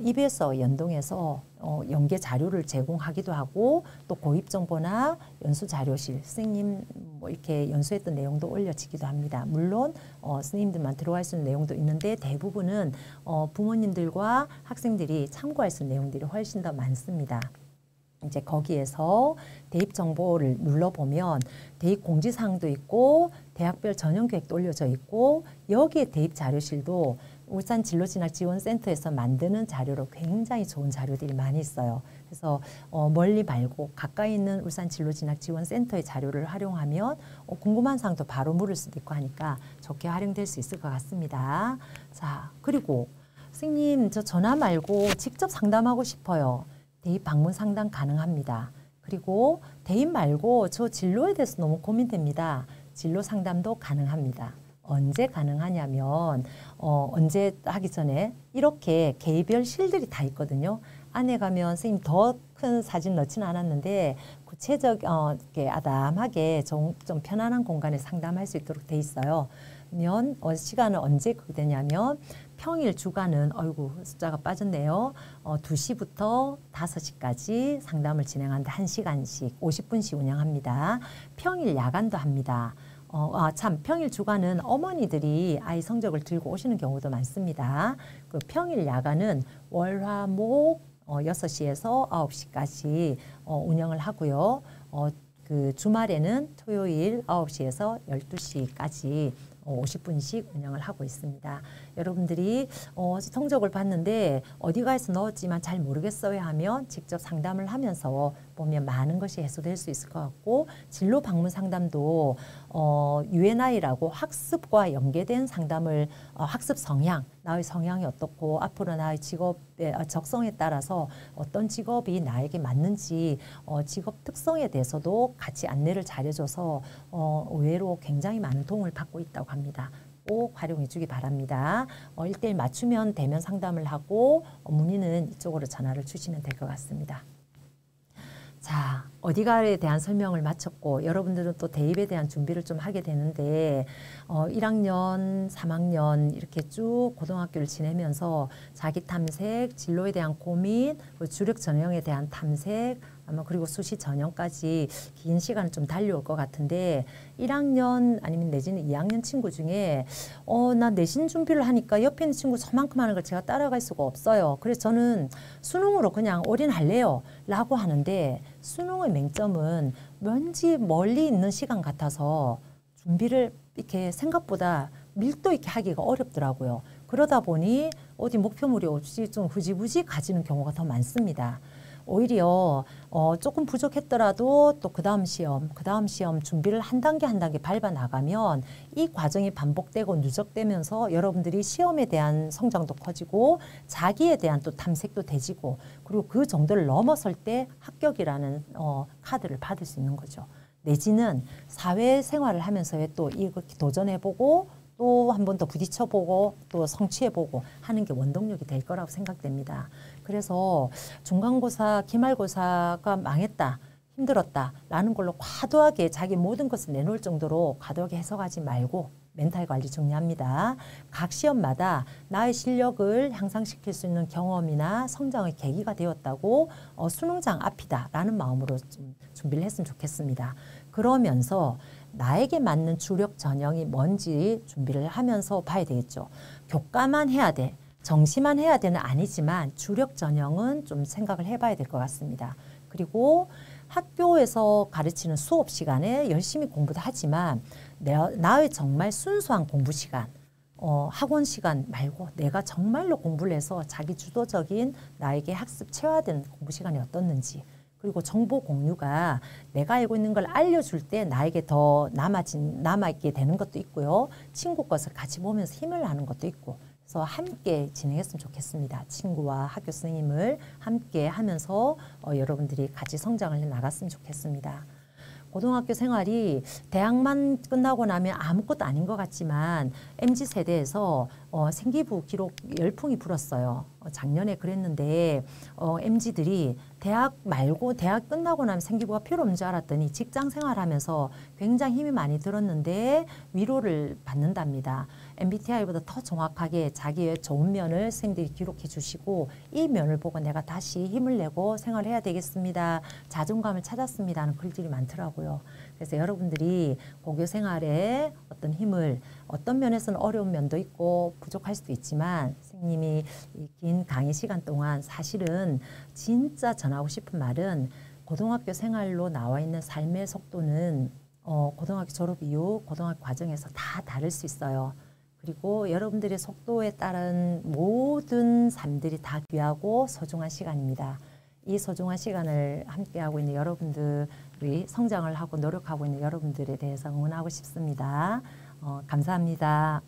Speaker 1: EBS와 연동해서 연계 자료를 제공하기도 하고 또 고입정보나 연수자료실 선생님 뭐 이렇게 연수했던 내용도 올려지기도 합니다. 물론 선생님들만 들어갈 수 있는 내용도 있는데 대부분은 부모님들과 학생들이 참고할 수 있는 내용들이 훨씬 더 많습니다. 이제 거기에서 대입 정보를 눌러보면 대입 공지사항도 있고 대학별 전형 계획도 올려져 있고 여기에 대입 자료실도 울산 진로진학지원센터에서 만드는 자료로 굉장히 좋은 자료들이 많이 있어요. 그래서 멀리 말고 가까이 있는 울산 진로진학지원센터의 자료를 활용하면 궁금한 사항도 바로 물을 수도 있고 하니까 좋게 활용될 수 있을 것 같습니다. 자, 그리고 선생님 저 전화 말고 직접 상담하고 싶어요. 대입 방문 상담 가능합니다. 그리고 대입 말고 저 진로에 대해서 너무 고민됩니다. 진로 상담도 가능합니다. 언제 가능하냐면 언제 하기 전에 이렇게 개별 실들이 다 있거든요. 안에 가면 선생님 더 큰 사진 넣지는 않았는데 구체적 이렇게 아담하게 좀 편안한 공간에 상담할 수 있도록 돼 있어요. 시간은 언제 그렇게 되냐면 평일 주간은 어이구 숫자가 빠졌네요. 2시부터 5시까지 상담을 진행하는데 1시간씩 50분씩 운영합니다. 평일 야간도 합니다. 참 평일 주간은 어머니들이 아이 성적을 들고 오시는 경우도 많습니다. 그 평일 야간은 월화목 6시에서 9시까지 운영을 하고요. 그 주말에는 토요일 9시에서 12시까지 50분씩 운영을 하고 있습니다. 여러분들이 성적을 봤는데 어디가에서 넣었지만 잘 모르겠어요 하면 직접 상담을 하면서 보면 많은 것이 해소될 수 있을 것 같고 진로 방문 상담도 UNI라고 학습과 연계된 상담을 학습 성향, 나의 성향이 어떻고 앞으로 나의 직업의 적성에 따라서 어떤 직업이 나에게 맞는지 직업 특성에 대해서도 같이 안내를 잘해줘서 의외로 굉장히 많은 도움을 받고 있다고 합니다. 꼭 활용해 주기 바랍니다. 1대1 맞추면 대면 상담을 하고 문의는 이쪽으로 전화를 주시면 될 것 같습니다. 자, 어디가에 대한 설명을 마쳤고 여러분들은 또 대입에 대한 준비를 좀 하게 되는데 1학년, 3학년 이렇게 쭉 고등학교를 지내면서 자기 탐색, 진로에 대한 고민, 주력 전형에 대한 탐색 아마 그리고 수시 전형까지 긴 시간을 좀 달려올 것 같은데 1학년 아니면 내지는 2학년 친구 중에 나 내신 준비를 하니까 옆에 있는 친구 저만큼 하는 걸 제가 따라갈 수가 없어요. 그래서 저는 수능으로 그냥 올인할래요 라고 하는데 수능의 맹점은 왠지 멀리 있는 시간 같아서 준비를 이렇게 생각보다 밀도 있게 하기가 어렵더라고요. 그러다 보니 어디 목표물이 없이 좀 흐지부지 가지는 경우가 더 많습니다. 오히려 조금 부족했더라도 또 그 다음 시험 준비를 한 단계 한 단계 밟아 나가면 이 과정이 반복되고 누적되면서 여러분들이 시험에 대한 성장도 커지고 자기에 대한 또 탐색도 되지고 그리고 그 정도를 넘어설 때 합격이라는 카드를 받을 수 있는 거죠. 내지는 사회생활을 하면서의 또 이거 도전해보고 또 한 번 더 부딪혀보고 또 성취해보고 하는 게 원동력이 될 거라고 생각됩니다. 그래서 중간고사, 기말고사가 망했다. 힘들었다라는 걸로 과도하게 자기 모든 것을 내놓을 정도로 과도하게 해석하지 말고 멘탈 관리 중요합니다. 각 시험마다 나의 실력을 향상시킬 수 있는 경험이나 성장의 계기가 되었다고 수능장 앞이다라는 마음으로 좀 준비를 했으면 좋겠습니다. 그러면서 나에게 맞는 주력 전형이 뭔지 준비를 하면서 봐야 되겠죠. 교과만 해야 돼. 정시만 해야 되는 아니지만 주력 전형은 좀 생각을 해봐야 될 것 같습니다. 그리고 학교에서 가르치는 수업 시간에 열심히 공부도 하지만 나의 정말 순수한 공부 시간, 학원 시간 말고 내가 정말로 공부를 해서 자기 주도적인 나에게 학습 체화된 공부 시간이 어떻는지, 그리고 정보 공유가 내가 알고 있는 걸 알려줄 때 나에게 더 남아있게 되는 것도 있고요. 친구 것을 같이 보면서 힘을 나는 것도 있고, 그래서 함께 진행했으면 좋겠습니다. 친구와 학교 선생님을 함께 하면서 여러분들이 같이 성장을 해 나갔으면 좋겠습니다. 고등학교 생활이 대학만 끝나고 나면 아무것도 아닌 것 같지만 MZ세대에서 생기부 기록 열풍이 불었어요. 작년에 그랬는데 MZ들이 대학 말고 대학 끝나고 나면 생기부가 필요 없는 줄 알았더니 직장 생활하면서 굉장히 힘이 많이 들었는데 위로를 받는답니다. MBTI보다 더 정확하게 자기의 좋은 면을 선생님들이 기록해 주시고 이 면을 보고 내가 다시 힘을 내고 생활해야 되겠습니다. 자존감을 찾았습니다 하는 글들이 많더라고요. 그래서 여러분들이 고교 생활에 어떤 힘을 어떤 면에서는 어려운 면도 있고 부족할 수도 있지만 선생님이 이 긴 강의 시간 동안 사실은 진짜 전하고 싶은 말은 고등학교 생활로 나와 있는 삶의 속도는 고등학교 졸업 이후 고등학교 과정에서 다 다를 수 있어요. 그리고 여러분들의 속도에 따른 모든 삶들이 다 귀하고 소중한 시간입니다. 이 소중한 시간을 함께하고 있는 여러분들이 성장을 하고 노력하고 있는 여러분들에 대해서 응원하고 싶습니다. 감사합니다.